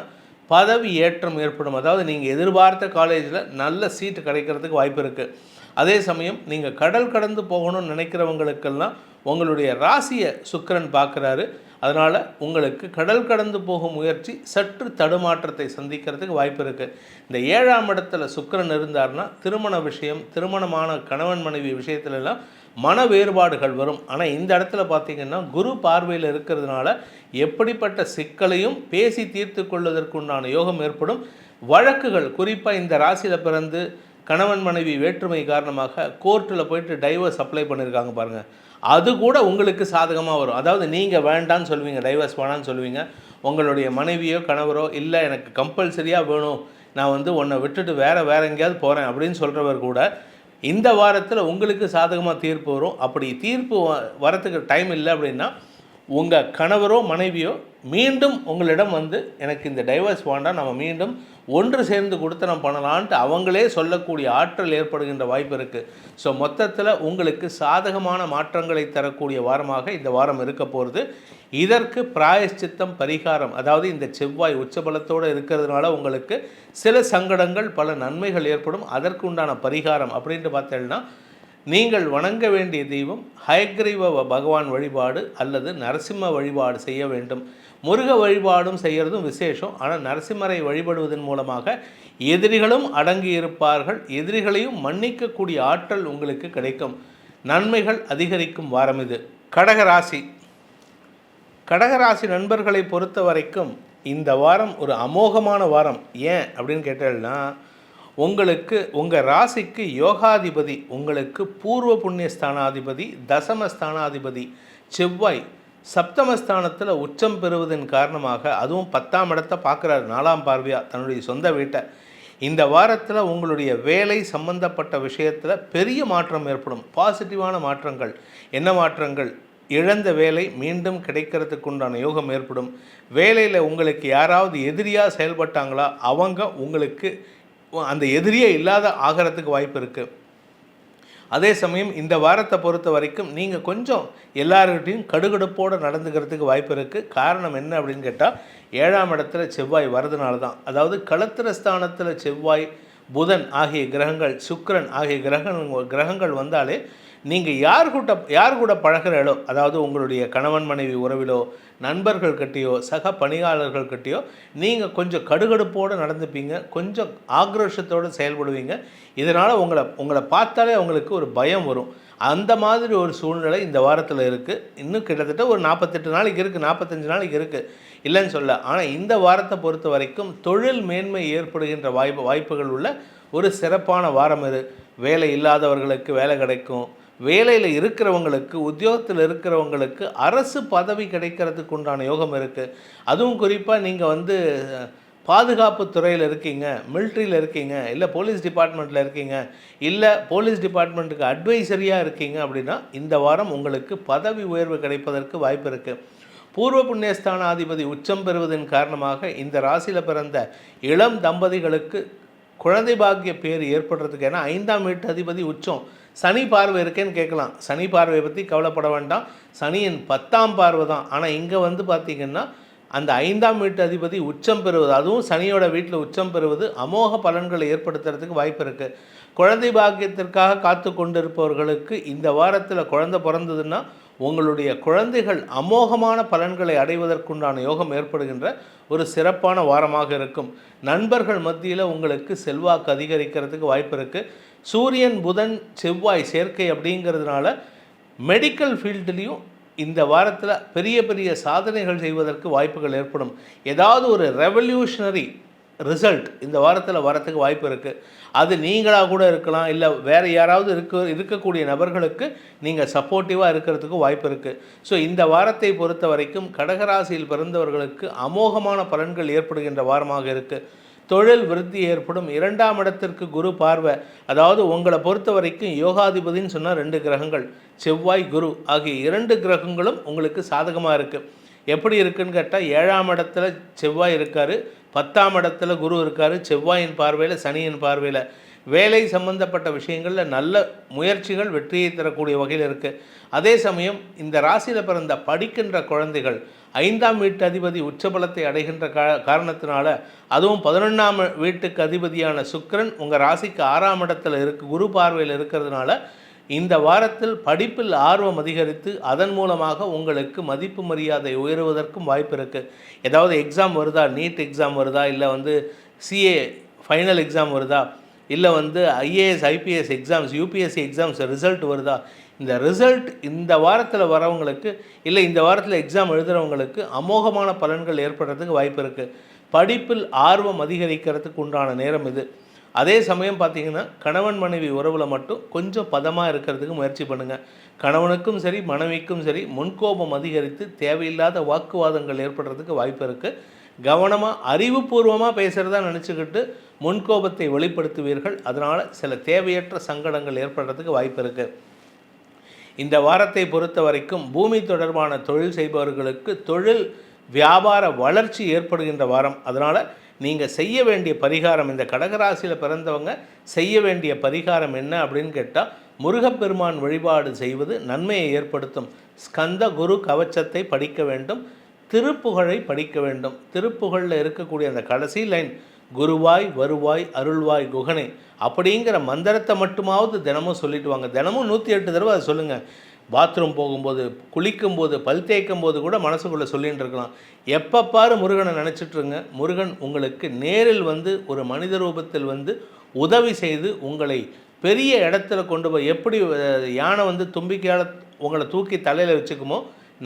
Speaker 2: பதவி ஏற்றம் ஏற்படும். அதாவது நீங்கள் எதிர்பார்த்த காலேஜில் நல்ல சீட்டு கிடைக்கிறதுக்கு வாய்ப்பு இருக்குது. அதே சமயம் நீங்கள் கடல் கடந்து போகணும்னு நினைக்கிறவங்களுக்கெல்லாம் உங்களுடைய ராசியை சுக்கிரன் பார்க்குறாரு. அதனால் உங்களுக்கு கடல் கடந்து போகும் முயற்சி சற்று தடுமாற்றத்தை சந்திக்கிறதுக்கு வாய்ப்பு இருக்குது. இந்த 7ஆம் இடத்துல சுக்கிரன் இருந்தார்னா திருமண விஷயம், திருமணமான கணவன் மனைவி விஷயத்துலலாம் மன வேறுபாடுகள் வரும். ஆனால் இந்த இடத்துல பார்த்திங்கன்னா குரு பார்வையில் இருக்கிறதுனால எப்படிப்பட்ட சிக்கலையும் பேசி தீர்த்து கொள்வதற்குண்டான யோகம் ஏற்படும். வழக்குகள், குறிப்பாக இந்த ராசியில் பிறந்து கணவன் மனைவி வேற்றுமை காரணமாக கோர்ட்டில் போயிட்டு டைவர்ஸ் அப்ளை பண்ணியிருக்காங்க பாருங்கள், அது கூட உங்களுக்கு சாதகமாக வரும். அதாவது நீங்கள் வேண்டான்னு சொல்லுவீங்க, டைவர்ஸ் வேணான்னு சொல்லுவீங்க. உங்களுடைய மனைவியோ கணவரோ இல்லை எனக்கு கம்பல்சரியாக வேணும், நான் உன்னை விட்டுட்டு வேறு எங்கேயாவது போகிறேன் அப்படின்னு சொல்கிறவர் கூட இந்த வாரத்தில் உங்களுக்கு சாதகமாக தீர்ப்பு வரும். அப்படி தீர்ப்பு வரத்துக்கு டைம் இல்லை அப்படின்னா உங்கள் கணவரோ மனைவியோ மீண்டும் உங்களிடம் எனக்கு இந்த டைவர்ஸ் வேண்டாம், நம்ம மீண்டும் ஒன்று சேர்ந்து கொடுத்தனம் பண்ணலான்ட்டு அவங்களே சொல்லக்கூடிய ஆற்றல் ஏற்படுகின்ற வாய்ப்பு இருக்குது. ஸோ மொத்தத்தில் உங்களுக்கு சாதகமான மாற்றங்களை தரக்கூடிய வாரமாக இந்த வாரம் இருக்க போகிறது. இதற்கு பிராயஷ்சித்தம், பரிகாரம், அதாவது இந்த செவ்வாய் உச்சபலத்தோடு இருக்கிறதுனால உங்களுக்கு சில சங்கடங்கள், பல நன்மைகள் ஏற்படும். அதற்கு உண்டான பரிகாரம் அப்படின்ட்டு பார்த்தீங்கன்னா, நீங்கள் வணங்க வேண்டிய தெய்வம் ஹயக்ரீவ பகவான் வழிபாடு அல்லது நரசிம்ம வழிபாடு செய்ய வேண்டும். முருக வழிபாடும் செய்கிறதும் விசேஷம். ஆனால் நரசிம்மரை வழிபடுவதன் மூலமாக எதிரிகளும் அடங்கி இருப்பார்கள். எதிரிகளையும் மன்னிக்கக்கூடிய ஆற்றல் உங்களுக்கு கிடைக்கும். நன்மைகள் அதிகரிக்கும் வாரம் இது. கடகராசி. கடகராசி நண்பர்களை பொறுத்த வரைக்கும் இந்த வாரம் ஒரு அமோகமான வாரம். ஏன் அப்படின்னு கேட்டேன்னா, உங்களுக்கு உங்கள் ராசிக்கு யோகாதிபதி, உங்களுக்கு பூர்வ புண்ணிய ஸ்தானாதிபதி, தசம ஸ்தானாதிபதி செவ்வாய் சப்தமஸ்தானத்தில் உச்சம் பெறுவதன் காரணமாக, அதுவும் 10ஆம் இடத்தை பார்க்குறாரு 4ஆம் பார்வையாக தன்னுடைய சொந்த வீட்டை. இந்த வாரத்தில் உங்களுடைய வேலை சம்பந்தப்பட்ட விஷயத்தில் பெரிய மாற்றம் ஏற்படும். பாசிட்டிவான மாற்றங்கள். என்ன மாற்றங்கள்? இழந்த வேலை மீண்டும் கிடைக்கிறதுக்கு உண்டான யோகம் ஏற்படும். வேலையில் உங்களுக்கு யாராவது எதிரியாக செயல்பட்டாங்களா, அவங்க உங்களுக்கு அந்த எதிரியே இல்லாத ஆகிறதுக்கு வாய்ப்பு இருக்குது. அதே சமயம் இந்த வாரத்தை பொறுத்த வரைக்கும் நீங்கள் கொஞ்சம் எல்லார்கிட்டையும் கடுகடுப்போடு நடந்துக்கிறதுக்கு வாய்ப்பு இருக்குது. காரணம் என்ன அப்படின்னு கேட்டால், 7ஆம் இடத்துல செவ்வாய் வரதுனால தான். அதாவது களத்திர ஸ்தானத்தில் செவ்வாய், புதன் ஆகிய கிரகங்கள், சுக்கிரன் ஆகிய கிரகங்கள் வந்தாலே நீங்கள் யார் கூட பழகிறீங்களோ, அதாவது உங்களுடைய கணவன் மனைவி உறவிலோ, நண்பர்கள் கிட்டேயோ, சக பணியாளர்கள் கிட்டேயோ நீங்கள் கொஞ்சம் கடுகடுப்போடு நடந்துப்பீங்க, கொஞ்சம் ஆக்ரோஷத்தோடு செயல்படுவீங்க. இதனால் உங்களை பார்த்தாலே அவங்களுக்கு ஒரு பயம் வரும். அந்த மாதிரி ஒரு சூழ்நிலை இந்த வாரத்தில் இருக்குது. இன்னும் கிட்டத்தட்ட ஒரு 48 நாளைக்கு இருக்குது, 45 நாளைக்கு இருக்குது, இல்லைன்னு சொல்ல. ஆனால் இந்த வாரத்தை பொறுத்த வரைக்கும் தொழில் மேன்மை ஏற்படுகின்ற வாய்ப்புகள் உள்ள ஒரு சிறப்பான வாரம் இது. வேலை இல்லாதவர்களுக்கு வேலை கிடைக்கும். வேலையில் இருக்கிறவங்களுக்கு, உத்தியோகத்தில் இருக்கிறவங்களுக்கு அரசு பதவி கிடைக்கிறதுக்கு உண்டான யோகம் இருக்குது. அதுவும் குறிப்பாக நீங்கள் பாதுகாப்பு துறையில் இருக்கீங்க, மிலிட்ரியில் இருக்கீங்க, இல்லை போலீஸ் டிபார்ட்மெண்ட்டில் இருக்கீங்க, இல்லை போலீஸ் டிபார்ட்மெண்ட்டுக்கு அட்வைசரியாக இருக்கீங்க அப்படின்னா இந்த வாரம் உங்களுக்கு பதவி உயர்வு கிடைப்பதற்கு வாய்ப்பு இருக்குது. பூர்வ புண்ணியஸ்தானாதிபதி உச்சம் பெறுவதன் காரணமாக இந்த ராசியில் பிறந்த இளம் தம்பதிகளுக்கு குழந்தை பாக்கிய பேர் ஏற்படுறதுக்கு, ஏன்னா 5ஆம் வீட்டு அதிபதி உச்சம். சனி பார்வை இருக்கேன்னு கேட்கலாம். சனி பார்வையை பற்றி கவலைப்பட வேண்டாம். சனியின் 10ஆம் பார்வை தான். ஆனால் இங்கே பார்த்திங்கன்னா அந்த 5ஆம் வீட்டு அதிபதி உச்சம் பெறுவது, அதுவும் சனியோட வீட்டில் உச்சம் பெறுவது அமோக பலன்களை ஏற்படுத்துறதுக்கு வாய்ப்பு இருக்குது. குழந்தை பாக்கியத்திற்காக காத்து கொண்டிருப்பவர்களுக்கு இந்த வாரத்தில் குழந்தை பிறந்ததுன்னா உங்களுடைய குழந்தைகள் அமோகமான பலன்களை அடைவதற்குண்டான யோகம் ஏற்படுகின்ற ஒரு சிறப்பான வாரமாக இருக்கும். நண்பர்கள் மத்தியில் உங்களுக்கு செல்வாக்கு அதிகரிக்கிறதுக்கு வாய்ப்பு இருக்குது. சூரியன், புதன், செவ்வாய் சேர்க்கை அப்படிங்கிறதுனால மெடிக்கல் ஃபீல்டுலேயும் இந்த வாரத்தில் பெரிய பெரிய சாதனைகள் செய்வதற்கு வாய்ப்புகள் ஏற்படும். ஏதாவது ஒரு ரெவல்யூஷனரி ரிசல்ட் இந்த வாரத்தில் வரத்துக்கு வாய்ப்பு இருக்குது. அது நீங்களாக கூட இருக்கலாம், இல்லை வேறு யாராவது இருக்கக்கூடிய நபர்களுக்கு நீங்கள் சப்போர்ட்டிவாக இருக்கிறதுக்கு வாய்ப்பு இருக்குது. ஸோ இந்த வாரத்தை பொறுத்த வரைக்கும் கடகராசியில் பிறந்தவர்களுக்கு அமோகமான பலன்கள் ஏற்படுகின்ற வாரமாக இருக்குது. தொழில் விருத்தி ஏற்படும். 2ஆம் இடத்திற்கு குரு பார்வை, அதாவது உங்களை பொறுத்த வரைக்கும் யோகாதிபதின்னு சொன்னால் 2 கிரகங்கள், செவ்வாய், குரு ஆகிய 2 கிரகங்களும் உங்களுக்கு சாதகமாக இருக்குது. எப்படி இருக்குன்னு கேட்டால், 7ஆம் இடத்துல செவ்வாய் இருக்கார், 10ஆம் இடத்துல குரு இருக்கார், செவ்வாயின் பார்வையில், சனியின் பார்வையில். வேலை சம்பந்தப்பட்ட விஷயங்களில் நல்ல முயற்சிகள் வெற்றியை தரக்கூடிய வகையில் இருக்குது. அதே சமயம் இந்த ராசியில் பிறந்த படிக்கின்ற குழந்தைகள் 5ஆம் வீட்டு அதிபதி உச்சபலத்தை அடைகின்ற காரணத்தினால, அதுவும் 11ஆம் வீட்டுக்கு அதிபதியான சுக்கிரன் உங்கள் ராசிக்கு 6ஆம் இடத்துல குரு பார்வையில் இருக்கிறதுனால இந்த வாரத்தில் படிப்பில் ஆர்வம் அதிகரித்து அதன் மூலமாக உங்களுக்கு மதிப்பு மரியாதை உயருவதற்கும் வாய்ப்பு இருக்குது. ஏதாவது எக்ஸாம் வருதா, நீட் எக்ஸாம் வருதா, இல்லை சிஏ ஃபைனல் எக்ஸாம் வருதா, இல்லை IAS IPS exams, UPSC exams result வருதா, இந்த ரிசல்ட் இந்த வாரத்தில் வரவங்களுக்கு, இல்லை இந்த வாரத்தில் எக்ஸாம் எழுதுகிறவங்களுக்கு அமோகமான பலன்கள் ஏற்படுறதுக்கு வாய்ப்பு இருக்குது. படிப்பில் ஆர்வம் அதிகரிக்கிறதுக்கு உண்டான நேரம் இது. அதே சமயம் பார்த்திங்கன்னா கணவன் மனைவி உறவில் மட்டும் கொஞ்சம் பதமாக இருக்கிறதுக்கு முயற்சி பண்ணுங்கள். கணவனுக்கும் சரி மனைவிக்கும் சரி முன்கோபம் அதிகரித்து தேவையில்லாத வாக்குவாதங்கள் ஏற்படுறதுக்கு வாய்ப்பு இருக்குது. கவனமாக அறிவுபூர்வமாக பேசுகிறதா நினச்சிக்கிட்டு முன்கோபத்தை வெளிப்படுத்துவீர்கள். அதனால் சில தேவையற்ற சங்கடங்கள் ஏற்படுறதுக்கு வாய்ப்பு இருக்குது. இந்த வாரத்தை பொறுத்த வரைக்கும் பூமி தொடர்பான தொழில் செய்பவர்களுக்கு தொழில் வியாபார வளர்ச்சி ஏற்படுகின்ற வாரம். அதனால் நீங்கள் செய்ய வேண்டிய பரிகாரம், இந்த கடகராசியில் பிறந்தவங்க செய்ய வேண்டிய பரிகாரம் என்ன அப்படின்னு கேட்டால், முருகப்பெருமான் வழிபாடு செய்வது நன்மையை ஏற்படுத்தும். ஸ்கந்த குரு கவச்சத்தை படிக்க வேண்டும், திருப்புகழை படிக்க வேண்டும். திருப்புகழில் இருக்கக்கூடிய அந்த கடைசி லைன் குருவாய் வருவாய் அருள்வாய் குகனே அப்படிங்கிற மந்திரத்தை மட்டுமாவது தினமும் சொல்லிட்டு வாங்க. தினமும் 108 தடவை அதை சொல்லுங்கள். பாத்ரூம் போகும்போது, குளிக்கும்போது, பல் தேய்க்கும் போது கூட மனசுக்குள்ளே சொல்லிகிட்டு இருக்கலாம். எப்போ பாரு முருகனை நினச்சிட்ருங்க. முருகன் உங்களுக்கு நேரில் வந்து ஒரு மனித ரூபத்தில் வந்து உதவி செய்து உங்களை பெரிய இடத்துல கொண்டு போய், எப்படி யானை வந்து தும்பிக்கையால் உங்களை தூக்கி தலையில் வச்சுக்குமோ,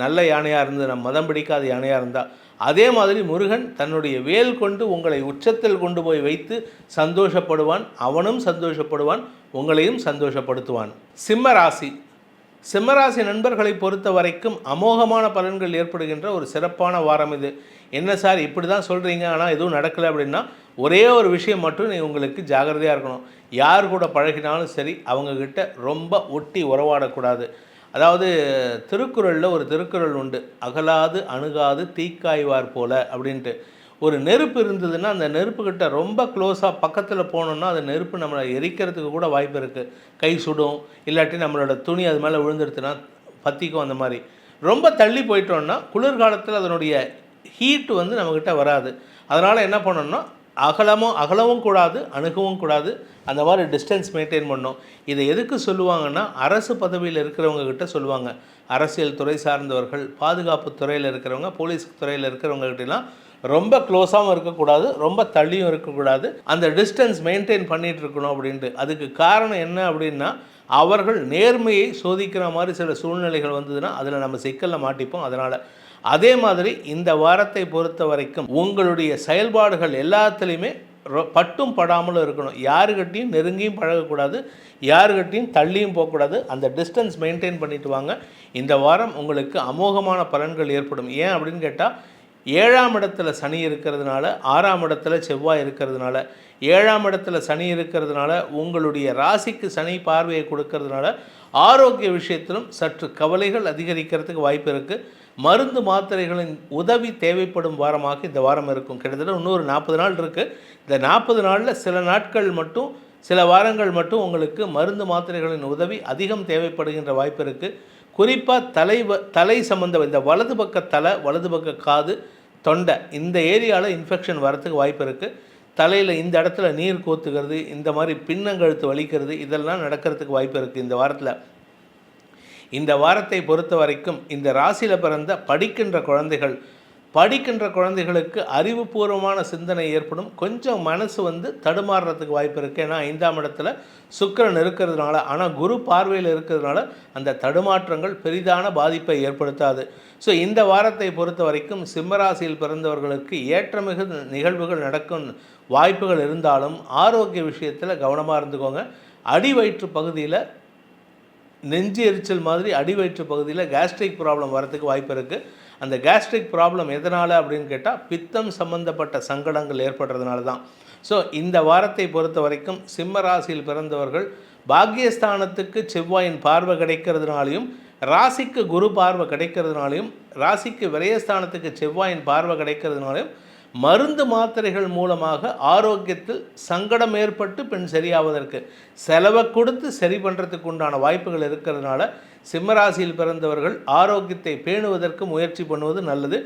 Speaker 2: நல்ல யானையாக இருந்து, நம்ம மதம் பிடிக்காத யானையாக இருந்தால், அதே மாதிரி முருகன் தன்னுடைய வேல் கொண்டு உங்களை உச்சத்தில் கொண்டு போய் வைத்து சந்தோஷப்படுவான். அவனும் சந்தோஷப்படுவான், உங்களையும் சந்தோஷப்படுத்துவான். சிம்மராசி நண்பர்களை பொறுத்த வரைக்கும் அமோகமான பலன்கள் ஏற்படுகின்ற ஒரு சிறப்பான வாரம் இது. என்ன சார் இப்படி தான் சொல்கிறீங்க, ஆனால் எதுவும் நடக்கலை அப்படின்னா, ஒரே ஒரு விஷயம் மட்டும் உங்களுக்கு ஜாகிரதையாக இருக்கணும். யார் கூட பழகினாலும் சரி, அவங்கக்கிட்ட ரொம்ப ஒட்டி உறவாடக்கூடாது. அதாவது திருக்குறளில் ஒரு திருக்குறள் உண்டு, அகலாது அணுகாது தீக்காய்வார் போல அப்படின்ட்டு. ஒரு நெருப்பு இருந்ததுன்னா அந்த நெருப்புக்கிட்ட ரொம்ப க்ளோஸாக பக்கத்தில் போனோம்னா அந்த நெருப்பு நம்மளை எரிக்கிறதுக்கு கூட வாய்ப்பு இருக்குது. கை சுடும், இல்லாட்டி நம்மளோட துணி அது மேலே விழுந்துடுத்துனா பற்றிக்கும். அந்த மாதிரி ரொம்ப தள்ளி போயிட்டோன்னா குளிர்காலத்தில் அதனுடைய ஹீட் வந்து நம்மக்கிட்ட வராது. அதனால் என்ன பண்ணணும்னா அகலவும் கூடாது, அணுகவும் கூடாது. அந்த மாதிரி டிஸ்டன்ஸ் மெயின்டைன் பண்ணணும். இதை எதுக்கு சொல்லுவாங்கன்னா, அரசு பதவியில் இருக்கிறவங்கக்கிட்ட சொல்லுவாங்க. அரசியல் துறை சார்ந்தவர்கள், பாதுகாப்பு துறையில் இருக்கிறவங்க, போலீஸ் துறையில் இருக்கிறவங்ககிட்டலாம் ரொம்ப க்ளோஸாகவும் இருக்கக்கூடாது, ரொம்ப தள்ளியும் இருக்கக்கூடாது. அந்த டிஸ்டன்ஸ் மெயின்டைன் பண்ணிகிட்டு இருக்கணும் அப்படின்ட்டு. அதுக்கு காரணம் என்ன அப்படின்னா, அவர்கள் நேர்மையை சோதிக்கிற மாதிரி சில சூழ்நிலைகள் வந்ததுன்னா அதில் நம்ம சிக்கலில் மாட்டிப்போம். அதனால் அதே மாதிரி இந்த வாரத்தை பொறுத்த வரைக்கும் உங்களுடைய செயல்பாடுகள் எல்லாத்துலேயுமே பட்டும் படாமலும் இருக்கணும். யாருக்கிட்டையும் நெருங்கியும் பழகக்கூடாது, யாருக்கிட்டையும் தள்ளியும் போகக்கூடாது. அந்த டிஸ்டன்ஸ் மெயின்டைன் பண்ணிட்டு வாங்க. இந்த வாரம் உங்களுக்கு அமோகமான பலன்கள் ஏற்படும். ஏன் அப்படின்னு கேட்டால், 7ஆம் இடத்துல சனி இருக்கிறதுனால, 6ஆம் இடத்துல செவ்வாய் இருக்கிறதுனால, 7ஆம் இடத்துல சனி இருக்கிறதுனால, உங்களுடைய ராசிக்கு சனி பார்வையை கொடுக்கறதுனால ஆரோக்கிய விஷயத்திலும் சற்று கவலைகள் அதிகரிக்கிறதுக்கு வாய்ப்பு இருக்குது. மருந்து மாத்திரைகளின் உதவி தேவைப்படும் வாரமாக இந்த வாரம் இருக்கும். கிட்டத்தட்ட இன்னொரு 40 நாள் இருக்குது. இந்த 40 நாளில் சில நாட்கள் மட்டும், சில வாரங்கள் மட்டும் உங்களுக்கு மருந்து மாத்திரைகளின் உதவி அதிகம் தேவைப்படுகின்ற வாய்ப்பு இருக்குது. குறிப்பாக தலை சம்பந்தம், இந்த வலது பக்க தலை, வலது பக்க காது, தொண்டை, இந்த ஏரியாவில் இன்ஃபெக்ஷன் வரத்துக்கு வாய்ப்பு இருக்குது. தலையில் இந்த இடத்துல நீர் கோத்துக்கிறது, இந்த மாதிரி பின்னங்கழுத்து வலிக்கிறது, இதெல்லாம் நடக்கிறதுக்கு வாய்ப்பு இருக்குது இந்த வாரத்தில். இந்த வாரத்தை பொறுத்த வரைக்கும் இந்த ராசியில் பிறந்த படிக்கின்ற குழந்தைகளுக்கு அறிவுபூர்வமான சிந்தனை ஏற்படும். கொஞ்சம் மனசு வந்து தடுமாறுறதுக்கு வாய்ப்பு இருக்குது. ஏன்னா 5ஆம் இடத்துல சுக்கிரன் இருக்கிறதுனால, ஆனால் குரு பார்வையில் இருக்கிறதுனால அந்த தடுமாற்றங்கள் பெரிதான பாதிப்பை ஏற்படுத்தாது. ஸோ இந்த வாரத்தை பொறுத்த வரைக்கும் சிம்மராசியில் பிறந்தவர்களுக்கு ஏற்றமிகு நிகழ்வுகள் நடக்கும் வாய்ப்புகள் இருந்தாலும் ஆரோக்கிய விஷயத்தில் கவனமாக இருந்துக்கோங்க. அடி வயிற்று பகுதியில் நெஞ்சு எரிச்சல் மாதிரி அடி வயிற்று பகுதியில் கேஸ்ட்ரிக் ப்ராப்ளம் வரதுக்கு வாய்ப்பு இருக்குது. அந்த கேஸ்ட்ரிக் ப்ராப்ளம் எதனால் அப்படின்னு கேட்டால், பித்தம் சம்பந்தப்பட்ட சங்கடங்கள் ஏற்படுறதுனால தான். ஸோ இந்த வாரத்தை பொறுத்த வரைக்கும் சிம்ம ராசியில் பிறந்தவர்கள் பாக்கியஸ்தானத்துக்கு செவ்வாயின் பார்வை கிடைக்கிறதுனாலையும், ராசிக்கு குரு பார்வை கிடைக்கிறதுனாலையும், ராசிக்கு விரயஸ்தானத்துக்கு செவ்வாயின் பார்வை கிடைக்கிறதுனாலையும் மருந்து மாத்திரைகள் மூலமாக ஆரோக்கியத்தில் சங்கடம் ஏற்பட்டு பின் சரியாவதற்கு, செலவை கொடுத்து சரி பண்ணுறதுக்கு உண்டான வாய்ப்புகள் இருக்கிறதுனால சிம்மராசியில் பிறந்தவர்கள் ஆரோக்கியத்தை பேணுவதற்கு முயற்சி பண்ணுவது நல்லது.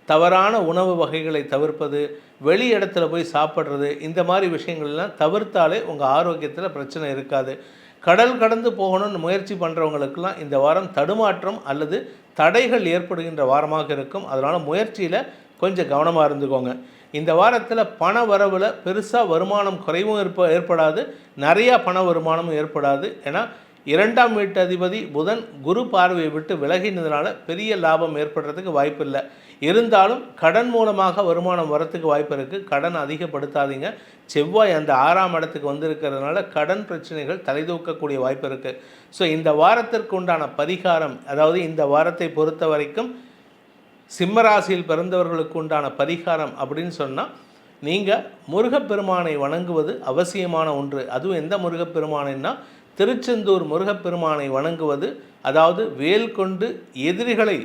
Speaker 2: தவறான உணவு வகைகளை தவிர்ப்பது, வெளி இடத்துல போய் சாப்பிட்றது, இந்த மாதிரி விஷயங்கள்லாம் தவிர்த்தாலே உங்கள் ஆரோக்கியத்தில் பிரச்சனை இருக்காது. கடல் கடந்து போகணும்னு முயற்சி பண்ணுறவங்களுக்கெல்லாம் இந்த வாரம் தடுமாற்றம் அல்லது தடைகள் ஏற்படுகின்ற வாரமாக இருக்கும். அதனால் முயற்சியில் கொஞ்சம் கவனமாக இருந்துக்கோங்க. இந்த வாரத்தில் பண வரவில் பெருசாக வருமானம் குறைவும் ஏற்படாது, நிறையா பண வருமானமும் ஏற்படாது. ஏன்னா 2ஆம் வீட்டு அதிபதி புதன் குரு பார்வையை விட்டு விலகினதுனால பெரிய லாபம் ஏற்படுறதுக்கு வாய்ப்பு இல்லை. இருந்தாலும் கடன் மூலமாக வருமானம் வரத்துக்கு வாய்ப்பு இருக்குது. கடன் அதிகப்படுத்தாதீங்க. செவ்வாய் அந்த 6ஆம் இடத்துக்கு வந்திருக்கிறதுனால கடன் பிரச்சனைகள் தலைதூக்கக்கூடிய வாய்ப்பு இருக்குது. ஸோ இந்த வாரத்திற்கு உண்டான பரிகாரம், அதாவது இந்த வாரத்தை பொறுத்த வரைக்கும் சிம்மராசியில் பிறந்தவர்களுக்கு உண்டான பரிகாரம் அப்படின்னு சொன்னால், நீங்கள் முருகப்பெருமானை வணங்குவது அவசியமான ஒன்று. அதுவும் எந்த முருகப்பெருமானைன்னா, திருச்செந்தூர் முருகப்பெருமானை வணங்குவது. அதாவது வேல் கொண்டு எதிரிகளை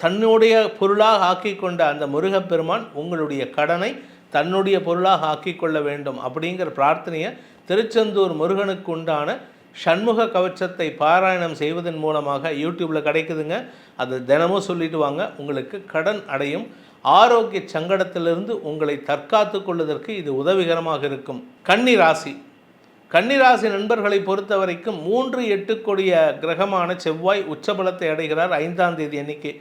Speaker 2: தன்னுடைய பொருளாக ஆக்கி கொண்ட அந்த முருகப்பெருமான் உங்களுடைய கடனை தன்னுடைய பொருளாக ஆக்கி கொள்ள வேண்டும் அப்படிங்கிற பிரார்த்தனையை திருச்செந்தூர் முருகனுக்கு உண்டான சண்முக கவச்சத்தை பாராயணம் செய்வதன் மூலமாக யூடியூப்பில் கிடைக்குதுங்க. அது தினமும் சொல்லிட்டு வாங்க. உங்களுக்கு கடன் அடையும். ஆரோக்கிய சங்கடத்திலிருந்து உங்களை தற்காத்து கொள்வதற்கு இது உதவிகரமாக இருக்கும். கன்னி ராசி நண்பர்களை பொறுத்த வரைக்கும் 3-8 கொடிய கிரகமான செவ்வாய் உச்சபலத்தை அடைகிறார் 5ஆம் தேதி அன்னைக்கு.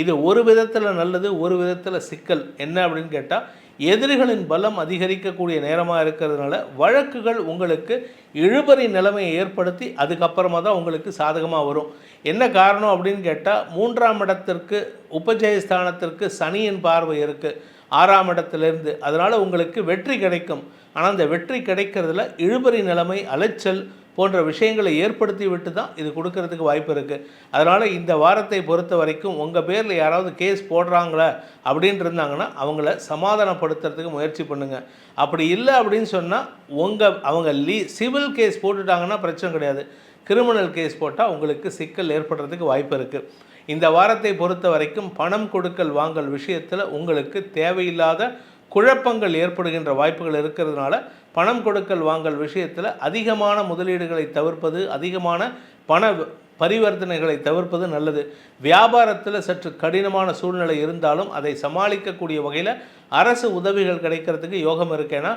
Speaker 2: இது ஒரு விதத்தில் நல்லது, ஒரு விதத்தில் சிக்கல். என்ன அப்படின்னு கேட்டால், எதிரிகளின் பலம் அதிகரிக்கக்கூடிய நேரமாக இருக்கிறதுனால வழக்குகள் உங்களுக்கு இழுபறி நிலைமையை ஏற்படுத்தி அதுக்கப்புறமா தான் உங்களுக்கு சாதகமாக வரும். என்ன காரணம் அப்படின்னு கேட்டால், 3ஆம் இடத்திற்கு உபஜயஸ்தானத்திற்கு சனியின் பார்வை இருக்குது 6ஆம் இடத்துலேருந்து. அதனால் உங்களுக்கு வெற்றி கிடைக்கும். ஆனால் அந்த வெற்றி கிடைக்கிறதுல இழுபறி நிலைமை, அலைச்சல் போன்ற விஷயங்களை ஏற்படுத்தி விட்டு தான் இது கொடுக்கறதுக்கு வாய்ப்பு இருக்குது. அதனால் இந்த வாரத்தை பொறுத்த வரைக்கும் உங்கள் பேரில் யாராவது கேஸ் போடுறாங்களா அப்படின்ட்டு இருந்தாங்கன்னா அவங்கள சமாதானப்படுத்துறதுக்கு முயற்சி பண்ணுங்கள். அப்படி இல்லை அப்படின்னு சொன்னால் அவங்க சிவில் கேஸ் போட்டுட்டாங்கன்னா பிரச்சனை கிடையாது. கிரிமினல் கேஸ் போட்டால் உங்களுக்கு சிக்கல் ஏற்படுறதுக்கு வாய்ப்பு இருக்குது. இந்த வாரத்தை பொறுத்த வரைக்கும் பணம் கொடுக்கல் வாங்கல் விஷயத்தில் உங்களுக்கு தேவையில்லாத குழப்பங்கள் ஏற்படுகின்ற வாய்ப்புகள் இருக்கிறதுனால பணம் கொடுக்கல் வாங்கல் விஷயத்தில் அதிகமான முதலீடுகளை தவிர்ப்பது, அதிகமான பண பரிவர்த்தனைகளை தவிர்ப்பது நல்லது. வியாபாரத்தில் சற்று கடினமான சூழ்நிலை இருந்தாலும் அதை சமாளிக்கக்கூடிய வகையில் அரசு உதவிகள் கிடைக்கிறதுக்கு யோகம் இருக்கேன்னா,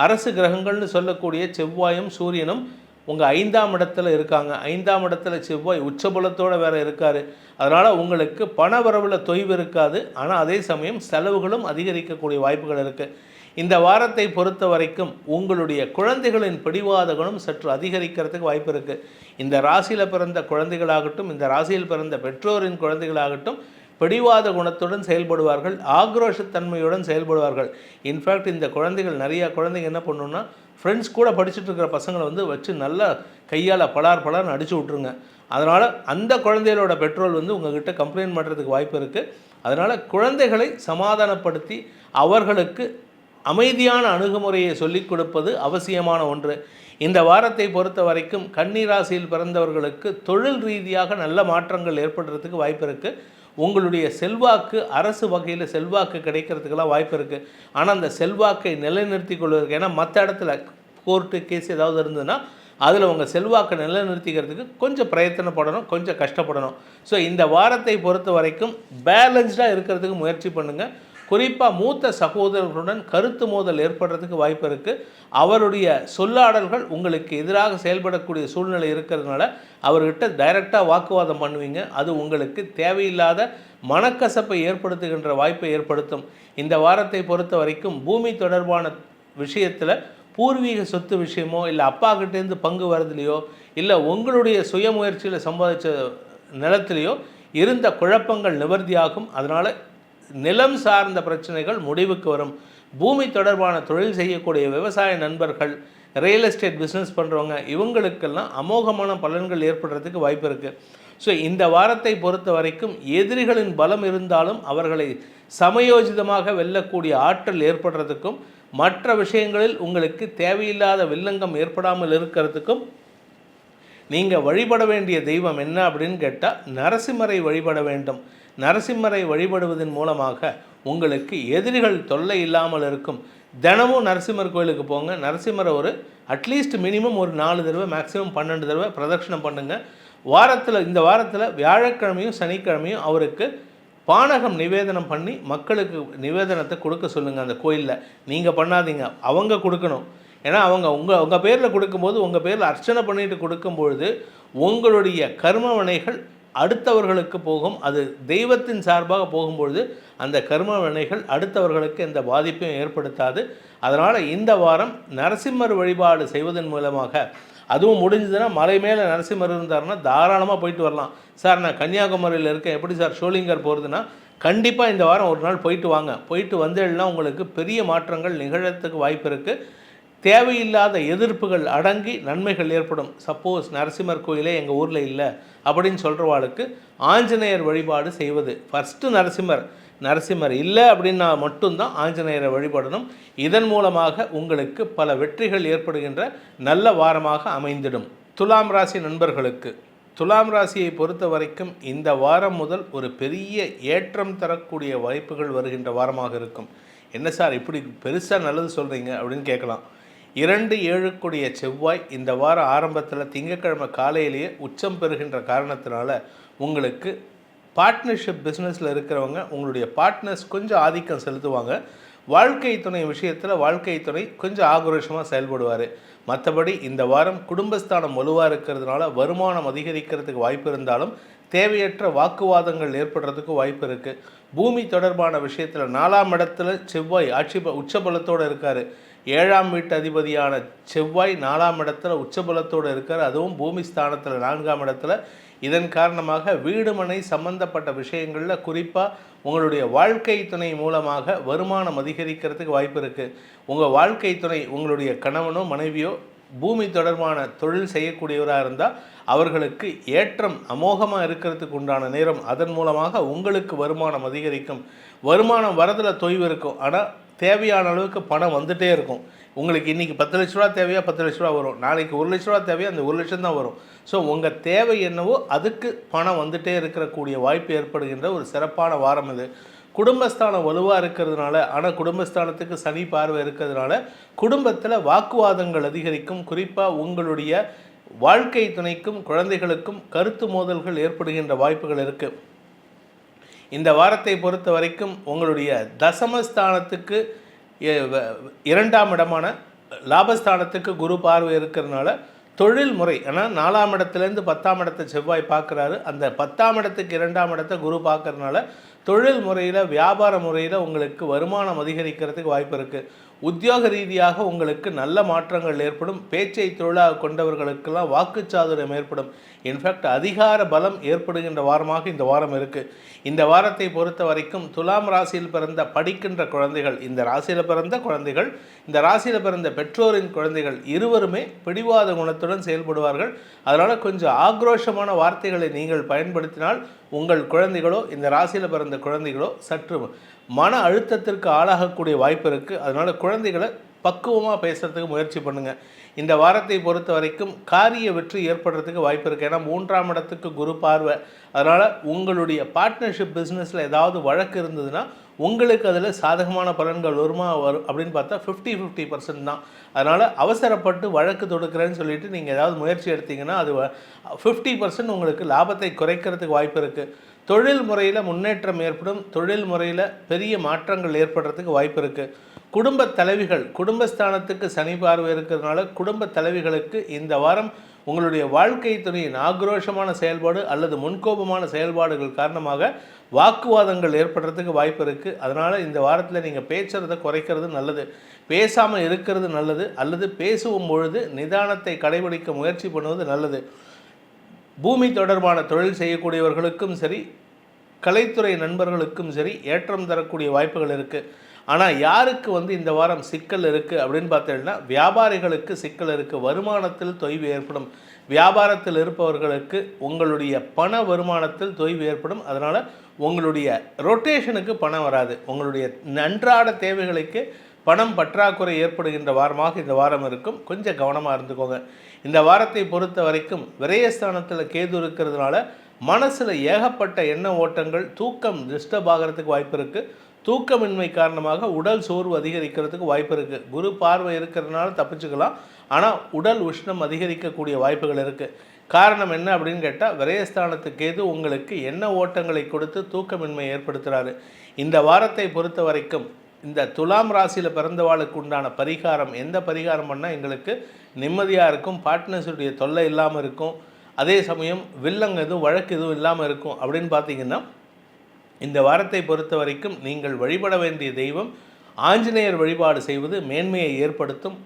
Speaker 2: அரசு கிரகங்கள்னு சொல்லக்கூடிய செவ்வாயும் சூரியனும் உங்கள் 5ஆம் இடத்துல இருக்காங்க. 5ஆம் இடத்துல செவ்வாய் உச்சபலத்தோடு வேறு இருக்கார். அதனால் உங்களுக்கு பண வரவில் தொய்வு இருக்காது. ஆனால் அதே சமயம் செலவுகளும் அதிகரிக்கக்கூடிய வாய்ப்புகள் இருக்குது. இந்த வாரத்தை பொறுத்த வரைக்கும் உங்களுடைய குழந்தைகளின் பிடிவாத குணம் சற்று அதிகரிக்கிறதுக்கு வாய்ப்பு இருக்குது. இந்த ராசியில் பிறந்த குழந்தைகளாகட்டும், இந்த ராசியில் பிறந்த பெற்றோரின் குழந்தைகளாகட்டும் பிடிவாத குணத்துடன் செயல்படுவார்கள், ஆக்ரோஷத்தன்மையுடன் செயல்படுவார்கள். இன்ஃபேக்ட் இந்த குழந்தைகள், நிறையா குழந்தைங்க என்ன பண்ணணுன்னா, ஃப்ரெண்ட்ஸ் கூட படிச்சுட்டு இருக்கிற பசங்களை வச்சு நல்லா கையால் பலார்னு அடித்து விட்ருங்க. அதனால் அந்த குழந்தைகளோட பெற்றோர் உங்கள்கிட்ட கம்ப்ளைண்ட் பண்ணுறதுக்கு வாய்ப்பு இருக்குது. அதனால் குழந்தைகளை சமாதானப்படுத்தி அவர்களுக்கு அமைதியான அணுகுமுறையை சொல்லிக் கொடுப்பது அவசியமான ஒன்று. இந்த வாரத்தை பொறுத்த வரைக்கும் கன்னி ராசியில் பிறந்தவர்களுக்கு தொழில் ரீதியாக நல்ல மாற்றங்கள் ஏற்படுறதுக்கு வாய்ப்பு இருக்குது. உங்களுடைய செல்வாக்கு, அரசு வகையில் செல்வாக்கு கிடைக்கிறதுக்கெல்லாம் வாய்ப்பு இருக்குது. ஆனால் அந்த செல்வாக்கை நிலைநிறுத்தி கொள்வதற்கு, ஏன்னா மற்ற இடத்துல கோர்ட்டு கேஸ் ஏதாவது இருந்ததுன்னா அதில் உங்கள் செல்வாக்கை நிலைநிறுத்திக்கிறதுக்கு கொஞ்சம் பிரயத்தனப்படணும், கொஞ்சம் கஷ்டப்படணும். ஸோ இந்த வாரத்தை பொறுத்த வரைக்கும் பேலன்ஸ்டாக இருக்கிறதுக்கு முயற்சி பண்ணுங்கள். குறிப்பாக மூத்த சகோதரர்களுடன் கருத்து மோதல் ஏற்படுறதுக்கு வாய்ப்பு இருக்குது. அவருடைய சொல்லாடல்கள் உங்களுக்கு எதிராக செயல்படக்கூடிய சூழ்நிலை இருக்கிறதுனால அவர்கிட்ட டைரெக்டாக வாக்குவாதம் பண்ணுவீங்க. அது உங்களுக்கு தேவையில்லாத மனக்கசப்பை ஏற்படுத்துகின்ற வாய்ப்பை ஏற்படுத்தும். இந்த வாரத்தை பொறுத்த வரைக்கும் பூமி தொடர்பான விஷயத்தில் பூர்வீக சொத்து விஷயமோ, இல்லை அப்பா கிட்டேருந்து பங்கு வரதுலையோ, இல்லை உங்களுடைய சுயமுயற்சியில் சம்பாதிச்ச நிலத்திலேயோ இருந்த குழப்பங்கள் நிவர்த்தியாகும். அதனால் நிலம் சார்ந்த பிரச்சனைகள் முடிவுக்கு வரும். பூமி தொடர்பான தொழில் செய்யக்கூடிய விவசாய நண்பர்கள், ரியல் எஸ்டேட் பிஸ்னஸ் பண்ணுறவங்க, இவங்களுக்கெல்லாம் அமோகமான பலன்கள் ஏற்படுறதுக்கு வாய்ப்பு இருக்குது. ஸோ இந்த வாரத்தை பொறுத்த வரைக்கும் எதிரிகளின் பலம் இருந்தாலும் அவர்களை சமயோஜிதமாக வெல்லக்கூடிய ஆற்றல் ஏற்படுறதுக்கும், மற்ற விஷயங்களில் உங்களுக்கு தேவையில்லாத வில்லங்கம் ஏற்படாமல் இருக்கிறதுக்கும் நீங்கள் வழிபட வேண்டிய தெய்வம் என்ன அப்படின்னு கேட்டால், நரசிம்மரை வழிபட வேண்டும். நரசிம்மரை வழிபடுவதன் மூலமாக உங்களுக்கு எதிரிகள் தொல்லை இல்லாமல் இருக்கும். தினமும் நரசிம்மர் கோயிலுக்கு போங்க. நரசிம்மரை அட்லீஸ்ட் மினிமம் ஒரு 4 தடவை, மேக்ஸிமம் 12 தடவை பிரதட்சணம் பண்ணுங்கள். இந்த வாரத்தில் வியாழக்கிழமையும் சனிக்கிழமையும் அவருக்கு பானகம் நிவேதனம் பண்ணி மக்களுக்கு நிவேதனத்தை கொடுக்க சொல்லுங்கள். அந்த கோயிலில் நீங்கள் பண்ணாதீங்க, அவங்க கொடுக்கணும். ஏன்னா அவங்க உங்கள் பேரில் கொடுக்கும்போது, உங்கள் பேரில் அர்ச்சனை பண்ணிட்டு கொடுக்கும்பொழுது உங்களுடைய கர்மவினைகள் அடுத்தவர்களுக்கு போகும். அது தெய்வத்தின் சார்பாக போகும்பொழுது அந்த கர்ம வினைகள் அடுத்தவர்களுக்கு எந்த பாதிப்பையும் ஏற்படுத்தாது. அதனால் இந்த வாரம் நரசிம்மர் வழிபாடு செய்வதன் மூலமாக, அதுவும் முடிஞ்சதுன்னா மலை மேலே நரசிம்மர் இருந்தாருன்னா தாராளமாக போயிட்டு வரலாம். சார் நான் கன்னியாகுமரியில் இருக்கேன், எப்படி சார் ஷோலிங்கர் போகிறதுனா, கண்டிப்பாக இந்த வாரம் ஒரு நாள் போயிட்டு வாங்க. போயிட்டு வந்தேன்னா உங்களுக்கு பெரிய மாற்றங்கள் நிகழத்துக்கு வாய்ப்பு இருக்குது. தேவையில்லாத எதிர்ப்புகள் அடங்கி நன்மைகள் ஏற்படும். சப்போஸ் நரசிம்மர் கோயிலே எங்கள் ஊரில் இல்லை அப்படின்னு சொல்கிறவாளுக்கு ஆஞ்சநேயர் வழிபாடு செய்வது. ஃபஸ்ட்டு நரசிம்மர் இல்லை அப்படின்னா மட்டும்தான் ஆஞ்சநேயரை வழிபடணும். இதன் மூலமாக உங்களுக்கு பல வெற்றிகள் ஏற்படுகின்ற நல்ல வாரமாக அமைந்திடும். துலாம் ராசி நண்பர்களுக்கு, துலாம் ராசியை பொறுத்த வரைக்கும் இந்த வாரம் முதல் ஒரு பெரிய ஏற்றம் தரக்கூடிய வாய்ப்புகள் வருகின்ற வாரமாக இருக்கும். என்ன சார் இப்படி பெருசாக நல்லது சொல்கிறீங்க அப்படின்னு கேட்கலாம். 2-7 செவ்வாய் இந்த வார ஆரம்பத்தில் திங்கட்கிழமை காலையிலேயே உச்சம் பெறுகின்ற காரணத்தினால உங்களுக்கு பார்ட்னர்ஷிப் பிஸ்னஸில் இருக்கிறவங்க உங்களுடைய பார்ட்னர்ஸ் கொஞ்சம் ஆதிக்கம் செலுத்துவாங்க. வாழ்க்கை துணை விஷயத்தில் வாழ்க்கை துணை கொஞ்சம் ஆக்ரோஷமாக செயல்படுவார். மற்றபடி இந்த வாரம் குடும்பஸ்தானம் வலுவாக இருக்கிறதுனால வருமானம் அதிகரிக்கிறதுக்கு வாய்ப்பு இருந்தாலும் தேவையற்ற வாக்குவாதங்கள் ஏற்படுறதுக்கு வாய்ப்பு இருக்குது. பூமி தொடர்பான விஷயத்தில் 4ஆம் இடத்துல செவ்வாய் உச்சபலத்தோடு இருக்கார். 7ஆம் வீட்டு அதிபதியான செவ்வாய் 4ஆம் இடத்துல உச்சபலத்தோடு இருக்கார். அதுவும் பூமி ஸ்தானத்தில் 4ஆம் இடத்துல. இதன் காரணமாக வீடு மனை சம்பந்தப்பட்ட விஷயங்களில் குறிப்பாக உங்களுடைய வாழ்க்கை துணை மூலமாக வருமானம் அதிகரிக்கிறதுக்கு வாய்ப்பு இருக்குது. உங்கள் வாழ்க்கை துணை உங்களுடைய கணவனோ மனைவியோ பூமி தொடர்பான தொழில் செய்யக்கூடியவராக இருந்தால் அவர்களுக்கு ஏற்றம் அமோகமாக இருக்கிறதுக்கு உண்டான நேரம். அதன் மூலமாக உங்களுக்கு வருமானம் அதிகரிக்கும். வருமானம் வரதில் தொய்வு இருக்கும், ஆனால் தேவையான அளவுக்கு பணம் வந்துகிட்டே இருக்கும். உங்களுக்கு இன்றைக்கி 10 லட்ச ரூபா தேவையா 10 லட்ச ரூபா வரும். நாளைக்கு 1 லட்ச ரூபா தேவையா அந்த 1 லட்சம் தான் வரும். ஸோ உங்கள் தேவை என்னவோ அதுக்கு பணம் வந்துகிட்டே இருக்கக்கூடிய வாய்ப்பு ஏற்படுகின்ற ஒரு சிறப்பான வாரம் இது. குடும்பஸ்தானம் வலுவாக இருக்கிறதுனால, ஆனால் குடும்பஸ்தானத்துக்கு சனி பார்வை இருக்கிறதுனால குடும்பத்தில் வாக்குவாதங்கள் அதிகரிக்கும். குறிப்பாக உங்களுடைய வாழ்க்கை துணைக்கும் குழந்தைகளுக்கும் கருத்து மோதல்கள் ஏற்படுகின்ற வாய்ப்புகள் இருக்குது. இந்த வாரத்தை பொறுத்த வரைக்கும் உங்களுடைய தசமஸ்தானத்துக்கு 2ஆம் இடமான லாபஸ்தானத்துக்கு குரு பார்வை இருக்கிறதுனால தொழில் முறை, ஆனால் 4ஆம் இடத்துலேருந்து 10ஆம் இடத்தை செவ்வாய் பார்க்குறாரு. அந்த 10ஆம் இடத்துக்கு 2ஆம் இடத்தை குரு பார்க்கறதுனால தொழில் முறையில் வியாபார முறையில் உங்களுக்கு வருமானம் அதிகரிக்கிறதுக்கு வாய்ப்பு இருக்குது. உத்தியோக ரீதியாக உங்களுக்கு நல்ல மாற்றங்கள் ஏற்படும். பேச்சை தொழிலாக கொண்டவர்களுக்கெல்லாம் வாக்குச்சாதுரியம் ஏற்படும். இன்ஃபேக்ட் அதிகார பலம் ஏற்படுகின்ற வாரமாக இந்த வாரம் இருக்குது. இந்த வாரத்தை பொறுத்த வரைக்கும் துலாம் ராசியில் பிறந்த படிக்கின்ற குழந்தைகள், இந்த ராசியில் பிறந்த குழந்தைகள், இந்த ராசியில் பிறந்த பெற்றோரின் குழந்தைகள் இருவருமே பிடிவாத குணத்துடன் செயல்படுவார்கள். அதனால் கொஞ்சம் ஆக்ரோஷமான வார்த்தைகளை நீங்கள் பயன்படுத்தினால் உங்கள் குழந்தைகளோ இந்த ராசியில் பிறந்த குழந்தைகளோ சற்று மன அழுத்தத்திற்கு ஆளாகக்கூடிய வாய்ப்பு இருக்குது. அதனால் குழந்தைகளை பக்குவமாக பேசுகிறதுக்கு முயற்சி பண்ணுங்கள். இந்த வாரத்தை பொறுத்த வரைக்கும் காரிய வெற்றி ஏற்படுறதுக்கு வாய்ப்பு இருக்குது. ஏன்னா 3ஆம் இடத்துக்கு குரு பார்வை. அதனால் உங்களுடைய பார்ட்னர்ஷிப் பிஸ்னஸில் ஏதாவது வழக்கு இருந்ததுன்னா உங்களுக்கு அதில் சாதகமான பலன்கள் வரும் அப்படின்னு பார்த்தா 50-50% தான். அதனால் அவசரப்பட்டு வழக்கு தொடுக்கிறேன்னு சொல்லிட்டு நீங்கள் ஏதாவது முயற்சி எடுத்தீங்கன்னா அது 50% உங்களுக்கு லாபத்தை குறைக்கிறதுக்கு வாய்ப்பு இருக்குது. தொழில் முறையில் முன்னேற்றம் ஏற்படும். தொழில் முறையில் பெரிய மாற்றங்கள் ஏற்படுறதுக்கு வாய்ப்பு இருக்குது. குடும்ப தலைவிகள், குடும்பஸ்தானத்துக்கு சனி பார்வை இருக்கிறதுனால குடும்ப தலைவிகளுக்கு இந்த வாரம் உங்களுடைய வாழ்க்கை துணையின் ஆக்ரோஷமான செயல்பாடு அல்லது முன்கோபமான செயல்பாடுகள் காரணமாக வாக்குவாதங்கள் ஏற்படுறதுக்கு வாய்ப்பு இருக்குது. அதனால் இந்த வாரத்தில் நீங்கள் பேசுகிறத குறைக்கிறது நல்லது, பேசாமல் இருக்கிறது நல்லது, அல்லது பேசும் பொழுது நிதானத்தை கடைபிடிக்க முயற்சி பண்ணுவது நல்லது. பூமி தொடர்பான தொழில் செய்யக்கூடியவர்களுக்கும் சரி, கலைத்துறை நண்பர்களுக்கும் சரி ஏற்றம் தரக்கூடிய வாய்ப்புகள் இருக்குது. ஆனால் யாருக்கு இந்த வாரம் சிக்கல் இருக்குது அப்படின்னு பார்த்தீங்கன்னா வியாபாரிகளுக்கு சிக்கல் இருக்குது. வருமானத்தில் தொய்வு ஏற்படும். வியாபாரத்தில் இருப்பவர்களுக்கு உங்களுடைய பண வருமானத்தில் தொய்வு ஏற்படும். அதனால் உங்களுடைய ரொட்டேஷனுக்கு பணம் வராது. உங்களுடைய அன்றாட தேவைகளுக்கு பணம் பற்றாக்குறை ஏற்படுகின்ற வாரமாக இந்த வாரம் இருக்கும். கொஞ்சம் கவனமாக இருந்துக்கோங்க. இந்த வாரத்தை பொறுத்த வரைக்கும் விரயஸ்தானத்தில் கேது இருக்கிறதுனால மனசில் ஏகப்பட்ட எண்ண ஓட்டங்கள், தூக்கம் டிஸ்டர்ப் ஆகிறதுக்கு வாய்ப்பு இருக்குது. தூக்கமின்மை காரணமாக உடல் சோர்வு அதிகரிக்கிறதுக்கு வாய்ப்பு இருக்குது. குரு பார்வை இருக்கிறதுனால தப்பிச்சுக்கலாம், ஆனால் உடல் உஷ்ணம் அதிகரிக்கக்கூடிய வாய்ப்புகள் இருக்குது. காரணம் என்ன அப்படின்னு கேட்டால் விரயஸ்தானத்துக்கு கேது உங்களுக்கு எண்ண ஓட்டங்களை கொடுத்து தூக்கமின்மை ஏற்படுத்துகிறாரு. இந்த வாரத்தை பொறுத்த வரைக்கும் இந்த துலாம் ராசியில் பிறந்தவாளுக்கு உண்டான பரிகாரம், எந்த பரிகாரம் பண்ணால் எங்களுக்கு நிம்மதியாக இருக்கும், பார்ட்னர்ஸுடைய தொல்லை இல்லாமல் இருக்கும், அதே சமயம் வில்லங்க எதுவும் வழக்கு எதுவும் இல்லாமல் இருக்கும் அப்படின்னு பார்த்தீங்கன்னா இந்த வாரத்தை பொறுத்த வரைக்கும் நீங்கள் வழிபட வேண்டிய தெய்வம் ஆஞ்சநேயர் வழிபாடு செய்வது மேன்மையை ஏற்படுத்தும்.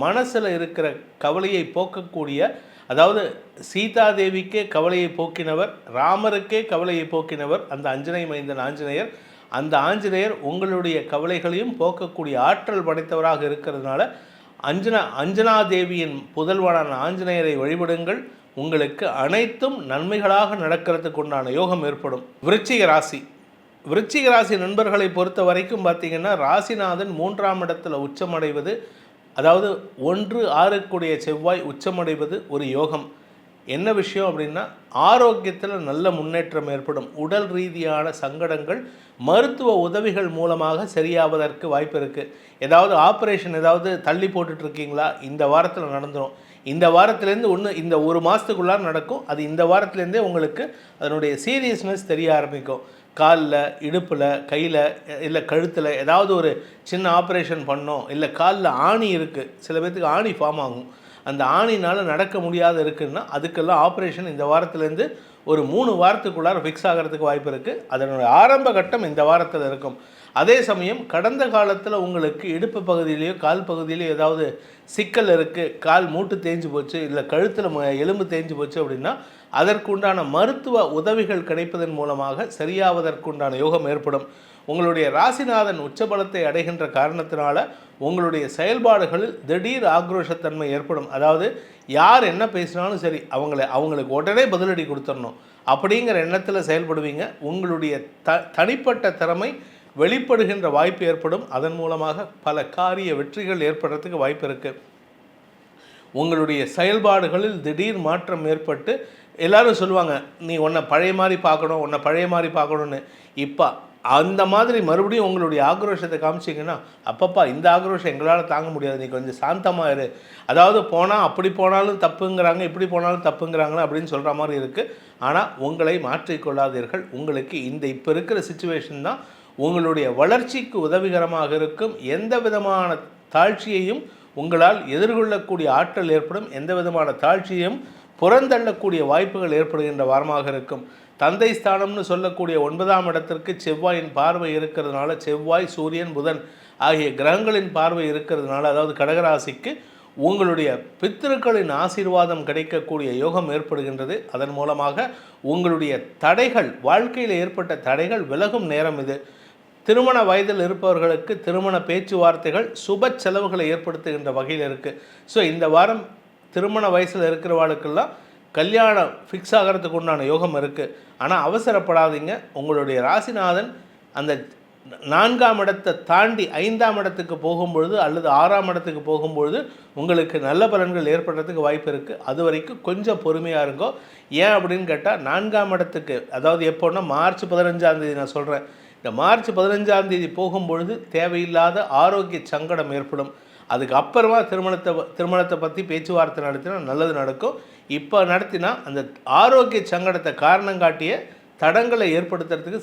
Speaker 2: மனசில் இருக்கிற கவலையை போக்கக்கூடிய, அதாவது சீதாதேவிக்கே கவலையை போக்கினவர், ராமருக்கே கவலையை போக்கினவர் அந்த அஞ்சனை மைந்தன் ஆஞ்சநேயர். அந்த ஆஞ்சநேயர் உங்களுடைய கவலைகளையும் போக்கக்கூடிய ஆற்றல் படைத்தவராக இருக்கிறதுனால அஞ்சனாதேவியின் புதல்வனான ஆஞ்சநேயரை வழிபடுங்கள். உங்களுக்கு அனைத்தும் நன்மைகளாக நடக்கிறதுக்கு உண்டான யோகம் ஏற்படும். விருச்சிக ராசி நண்பர்களை பொறுத்த வரைக்கும் பார்த்திங்கன்னா ராசிநாதன் 3ஆம் இடத்துல உச்சமடைவது, அதாவது 1-6 செவ்வாய் உச்சமடைவது ஒரு யோகம். என்ன விஷயம் அப்படின்னா, ஆரோக்கியத்தில் நல்ல முன்னேற்றம் ஏற்படும். உடல் ரீதியான சங்கடங்கள் மருத்துவ உதவிகள் மூலமாக சரியாவதற்கு வாய்ப்பு இருக்குது. ஏதாவது ஆப்ரேஷன் ஏதாவது தள்ளி போட்டுட்ருக்கீங்களா, இந்த வாரத்தில் நடந்துடும். இந்த வாரத்துலேருந்து இந்த ஒரு மாதத்துக்குள்ளார நடக்கும். அது இந்த வாரத்துலேருந்தே உங்களுக்கு அதனுடைய சீரியஸ்னஸ் தெரிய ஆரம்பிக்கும். காலில், இடுப்பில், கையில், இல்லை கழுத்தில் ஏதாவது ஒரு சின்ன ஆப்ரேஷன் பண்ணோம், இல்லை காலில் ஆணி இருக்குது, சில பேர்த்துக்கு ஆணி ஃபார்ம் ஆகும், அந்த ஆணினால் நடக்க முடியாத இருக்குதுன்னா அதுக்கெல்லாம் ஆப்ரேஷன் இந்த வாரத்துலேருந்து ஒரு 3 வாரத்துக்குள்ளார ஃபிக்ஸ் ஆகிறதுக்கு வாய்ப்பு இருக்குது. அதனுடைய ஆரம்ப கட்டம் இந்த வாரத்தில் இருக்கும். அதே சமயம் கடந்த காலத்தில் உங்களுக்கு இடுப்பு பகுதியிலையோ கால் பகுதியிலையோ ஏதாவது சிக்கல் இருக்குது, கால் மூட்டு தேஞ்சு போச்சு, இல்லை கழுத்தில் எலும்பு தேஞ்சு போச்சு அப்படின்னா அதற்குண்டான மருத்துவ உதவிகள் கிடைப்பதன் மூலமாக சரியாவதற்குண்டான யோகம் ஏற்படும். உங்களுடைய ராசிநாதன் உச்சபலத்தை அடைகின்ற காரணத்தினால உங்களுடைய செயல்பாடுகளில் திடீர் ஆக்ரோஷத்தன்மை ஏற்படும். அதாவது யார் என்ன பேசினாலும் சரி அவங்களுக்கு உடனே பதிலடி கொடுத்துடணும் அப்படிங்கிற எண்ணத்தில் செயல்படுவீங்க. உங்களுடைய தனிப்பட்ட திறமை வெளிப்படுகின்ற வாய்ப்பு ஏற்படும். அதன் மூலமாக பல காரிய வெற்றிகள் ஏற்படுறதுக்கு வாய்ப்பு இருக்குது. உங்களுடைய செயல்பாடுகளில் திடீர் மாற்றம் ஏற்பட்டு எல்லோரும் சொல்லுவாங்க, நீ உன்னை பழைய மாதிரி பார்க்கணுன்னு. இப்போ அந்த மாதிரி மறுபடியும் உங்களுடைய ஆக்ரோஷத்தை காமிச்சிங்கன்னா, அப்பப்பா இந்த ஆக்ரோஷம் எங்களால் தாங்க முடியாது, நீ கொஞ்சம் சாந்தமாக இரு. அதாவது அப்படி போனாலும் தப்புங்கிறாங்க, இப்படி போனாலும் தப்புங்கிறாங்க அப்படின்னு சொல்கிற மாதிரி இருக்குது. ஆனால் உங்களை மாற்றிக்கொள்ளாதீர்கள். உங்களுக்கு இப்போ இருக்கிற சிச்சுவேஷன் தான் உங்களுடைய வளர்ச்சிக்கு உதவிகரமாக இருக்கும். எந்த விதமான தாழ்ச்சியையும் உங்களால் எதிர்கொள்ளக்கூடிய ஆற்றல் ஏற்படும். எந்த விதமான தாழ்ச்சியையும் புறந்தள்ளக்கூடிய வாய்ப்புகள் ஏற்படுகின்ற வாரமாக இருக்கும். தந்தை ஸ்தானம்னு சொல்லக்கூடிய 9ஆம் இடத்திற்கு செவ்வாயின் பார்வை இருக்கிறதுனால, செவ்வாய், சூரியன், புதன் ஆகிய கிரகங்களின் பார்வை இருக்கிறதுனால, அதாவது கடகராசிக்கு உங்களுடைய பித்திருக்களின் ஆசீர்வாதம் கிடைக்கக்கூடிய யோகம் ஏற்படுகின்றது. அதன் மூலமாக உங்களுடைய தடைகள், வாழ்க்கையில் ஏற்பட்ட தடைகள் விலகும் நேரம் இது. திருமண வயதில் இருப்பவர்களுக்கு திருமண பேச்சுவார்த்தைகள் சுப செலவுகளை ஏற்படுத்துகின்ற வகையில் இருக்குது. ஸோ இந்த வாரம் திருமண வயசில் இருக்கிறவாளுக்கெல்லாம் கல்யாணம் ஃபிக்ஸ் ஆகிறதுக்கு உண்டான யோகம் இருக்குது. ஆனால் அவசரப்படாதீங்க. உங்களுடைய ராசிநாதன் அந்த 4ஆம் இடத்தை தாண்டி 5ஆம் இடத்துக்கு போகும்பொழுது அல்லது 6ஆம் இடத்துக்கு போகும்பொழுது உங்களுக்கு நல்ல பலன்கள் ஏற்படுறதுக்கு வாய்ப்பு இருக்குது. அது வரைக்கும் கொஞ்சம் பொறுமையாக இருங்கோ. ஏன் அப்படின்னு கேட்டால், 4ஆம் இடத்துக்கு, அதாவது எப்போன்னா மார்ச் 15ஆம் தேதி நான் சொல்கிறேன், இந்த மார்ச் 15ஆம் தேதி போகும்பொழுது தேவையில்லாத ஆரோக்கிய சங்கடம் ஏற்படும். அதுக்கு அப்புறமா திருமணத்தை பற்றி பேச்சுவார்த்தை நடத்தினா நல்லது நடக்கும். இப்போ நடத்தினா அந்த ஆரோக்கிய சங்கடத்தை காரணம் காட்டிய தடங்களை ஏற்படுத்துறதுக்கு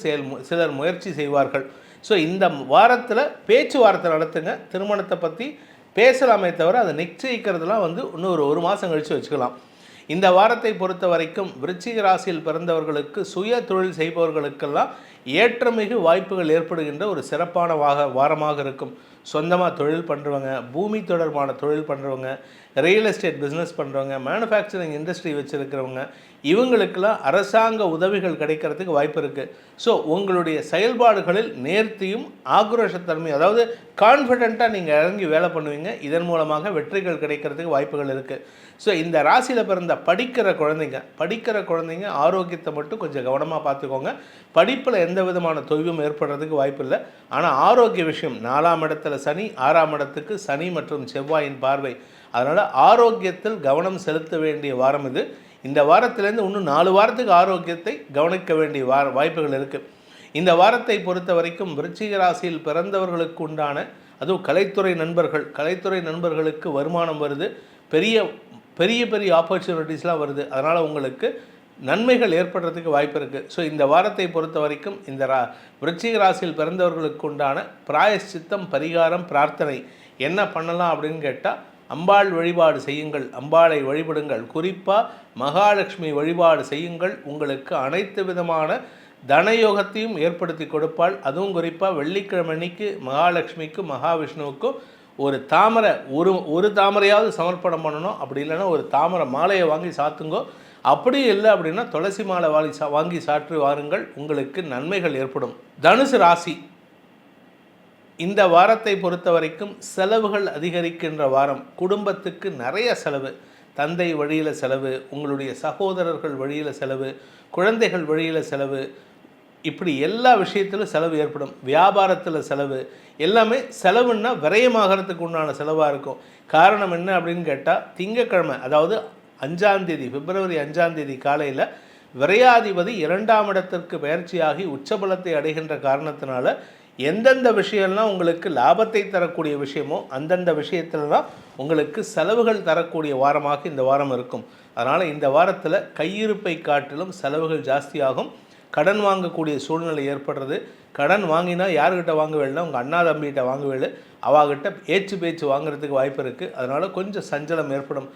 Speaker 2: சிலர் முயற்சி செய்வார்கள். ஸோ இந்த வாரத்தில் பேச்சுவார்த்தை நடத்துங்க. திருமணத்தை பற்றி பேசலாமே தவிர அதை நிச்சயிக்கிறதுலாம் இன்னும் ஒரு மாதம் கழித்து வச்சுக்கலாம். இந்த வாரத்தை பொறுத்த வரைக்கும் விருச்சிக ராசியில் பிறந்தவர்களுக்கு, சுய தொழில் செய்பவர்களுக்கெல்லாம் ஏற்றமிகு வாய்ப்புகள் ஏற்படுகின்ற ஒரு சிறப்பான வாரமாக இருக்கும். சொந்தமாக தொழில் பண்ணுறவங்க, பூமி தொடர்பான தொழில் பண்ணுறவங்க, ரியல் எஸ்டேட் பிஸ்னஸ் பண்ணுறவங்க, மேனுஃபேக்சரிங் இண்டஸ்ட்ரி வச்சுருக்கிறவங்க, இவங்களுக்கெல்லாம் அரசாங்க உதவிகள் கிடைக்கிறதுக்கு வாய்ப்பு இருக்குது. ஸோ உங்களுடைய செயல்பாடுகளில் நேர்த்தியும் ஆக்ரோஷத்தன்மை, அதாவது கான்ஃபிடெண்ட்டாக நீங்கள் இறங்கி வேலை பண்ணுவீங்க. இதன் மூலமாக வெற்றிகள் கிடைக்கிறதுக்கு வாய்ப்புகள் இருக்குது. ஸோ இந்த ராசியில் பிறந்த படிக்கிற குழந்தைங்க ஆரோக்கியத்தை மட்டும் கொஞ்சம் கவனமாக பார்த்துக்கோங்க. படிப்பில் எந்த விதமான தொய்வும் ஏற்படுறதுக்கு வாய்ப்பு இல்லை. ஆனால் ஆரோக்கிய விஷயம், 4ஆம் இடத்துல சனி, 6ஆம் இடத்துக்கு சனி மற்றும் செவ்வாயின் பார்வை, அதனால் ஆரோக்கியத்தில் கவனம் செலுத்த வேண்டிய வாரம் இது. இந்த வாரத்திலேருந்து இன்னும் 4 வாரத்துக்கு ஆரோக்கியத்தை கவனிக்க வேண்டிய வாய்ப்புகள் இருக்குது. இந்த வாரத்தை பொறுத்த வரைக்கும் விருச்சிக ராசியில் பிறந்தவர்களுக்கு உண்டான, அதுவும் கலைத்துறை நண்பர்களுக்கு வருமானம் வருது, பெரிய ஆப்பர்ச்சுனிட்டிஸ்லாம் வருது. அதனால் உங்களுக்கு நன்மைகள் ஏற்படுறதுக்கு வாய்ப்பு இருக்குது. ஸோ இந்த வாரத்தை பொறுத்த வரைக்கும் இந்த விருச்சிக ராசியில் பிறந்தவர்களுக்கு உண்டான பிராயஷ்சித்தம், பரிகாரம், பிரார்த்தனை என்ன பண்ணலாம் அப்படின்னு கேட்டால், அம்பாள் வழிபாடு செய்யுங்கள், அம்பாளை வழிபடுங்கள். குறிப்பாக மகாலட்சுமி வழிபாடு செய்யுங்கள். உங்களுக்கு அனைத்து விதமான தனயோகத்தையும் ஏற்படுத்தி கொடுப்பாள். அதுவும் குறிப்பாக வெள்ளிக்கிழமை அன்னைக்கு மகாலட்சுமிக்கும் மகாவிஷ்ணுவுக்கும் ஒரு தாமரையாவது சமர்ப்பணம் பண்ணணும். அப்படி இல்லைன்னா ஒரு தாமரை மாலையை வாங்கி சாத்துங்கோ. அப்படி இல்லை அப்படின்னா துளசி மாலை வாங்கி சாற்றி வாருங்கள். உங்களுக்கு நன்மைகள் ஏற்படும். தனுசு ராசி, இந்த வாரத்தை பொறுத்த வரைக்கும் செலவுகள் அதிகரிக்கின்ற வாரம். குடும்பத்துக்கு நிறைய செலவு, தந்தை வழியில் செலவு, உங்களுடைய சகோதரர்கள் வழியில் செலவு, குழந்தைகள் வழியில் செலவு, இப்படி எல்லா விஷயத்திலும் செலவு ஏற்படும். வியாபாரத்தில் செலவு, எல்லாமே செலவுன்னா விரயமாகறதுக்கு உண்டான செலவாக இருக்கும். காரணம் என்ன அப்படின்னு கேட்டால், திங்கக்கிழமை, அதாவது 5ஆம் தேதி பிப்ரவரி 5ஆம் தேதி காலையில் விரையாதிபதி 2ஆம் இடத்திற்கு பயிற்சியாகி உச்சபலத்தை அடைகின்ற காரணத்தினால எந்தெந்த விஷயம்லாம் உங்களுக்கு லாபத்தை தரக்கூடிய விஷயமோ அந்தந்த விஷயத்துலலாம் உங்களுக்கு செலவுகள் தரக்கூடிய வாரமாக இந்த வாரம் இருக்கும். அதனால் இந்த வாரத்தில் கையிருப்பை காட்டிலும் செலவுகள் ஜாஸ்தியாகும். கடன் வாங்கக்கூடிய சூழ்நிலை ஏற்படுறது. கடன் வாங்கினா யார்கிட்ட வாங்குவேன்னா உங்கள் அண்ணா தம்பிகிட்ட வாங்குவேல், அவாகிட்ட பேச்சு வாங்குறதுக்கு வாய்ப்பு இருக்குது. அதனால் கொஞ்சம் சஞ்சலம் ஏற்படும்.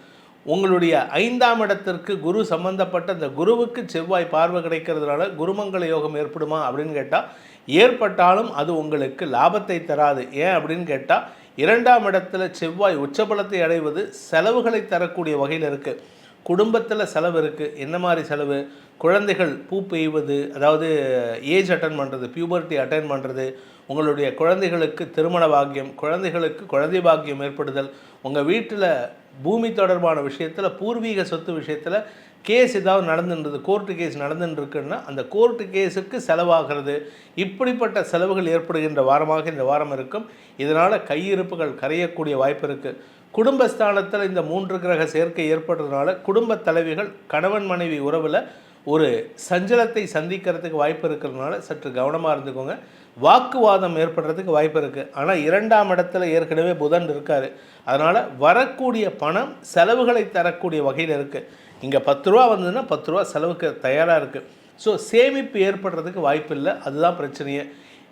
Speaker 2: உங்களுடைய 5ஆம் இடத்திற்கு குரு சம்பந்தப்பட்ட அந்த குருவுக்கு செவ்வாய் பார்வை கிடைக்கிறதுனால குருமங்கள யோகம் ஏற்படுமா அப்படின்னு கேட்டால் ஏற்பட்டாலும் அது உங்களுக்கு லாபத்தை தராது. ஏன் அப்படின்னு கேட்டால் 2ஆம் இடத்துல செவ்வாய் உச்சபலத்தை அடைவது செலவுகளை தரக்கூடிய வகையில் இருக்குது. குடும்பத்தில் செலவு இருக்குது. என்ன மாதிரி செலவு? குழந்தைகள் பூ பெய்வது, அதாவது ஏஜ் அட்டன் பண்ணுறது, பியூபர்ட்டி அட்டன் பண்ணுறது, உங்களுடைய குழந்தைகளுக்கு திருமண பாக்கியம், குழந்தைகளுக்கு குழந்தை பாக்கியம் ஏற்படுதல், உங்கள் வீட்டில் பூமி தொடர்பான விஷயத்தில் பூர்வீக சொத்து விஷயத்தில் கேஸ் ஏதாவது நடந்துன்றது, கோர்ட்டு கேஸ் நடந்துட்டுருக்குன்னா அந்த கோர்ட்டு கேஸுக்கு செலவாகிறது. இப்படிப்பட்ட செலவுகள் ஏற்படுகின்ற வாரமாக இந்த வாரம் இருக்கும். இதனால் கையிருப்புகள் கரையக்கூடிய வாய்ப்பு இருக்குது. குடும்பஸ்தானத்தில் இந்த 3 கிரக சேர்க்கை ஏற்படுறதுனால குடும்ப தலைவிகள் கணவன் மனைவி உறவில் ஒரு சஞ்சலத்தை சந்திக்கிறதுக்கு வாய்ப்பு இருக்கிறதுனால சற்று கவனமாக இருந்துக்கோங்க. வாக்குவாதம் ஏற்படுறதுக்கு வாய்ப்பு இருக்குது. ஆனால் 2ஆம் இடத்துல ஏற்கனவே புதன் இருக்கார். அதனால் வரக்கூடிய பணம் செலவுகளை தரக்கூடிய வகையில் இருக்குது. இங்கே 10 ரூபா வந்ததுன்னா 10 ரூபா செலவுக்கு தயாராக இருக்குது. ஸோ சேமிப்பு ஏற்படுறதுக்கு வாய்ப்பு இல்லை. அதுதான் பிரச்சனையே.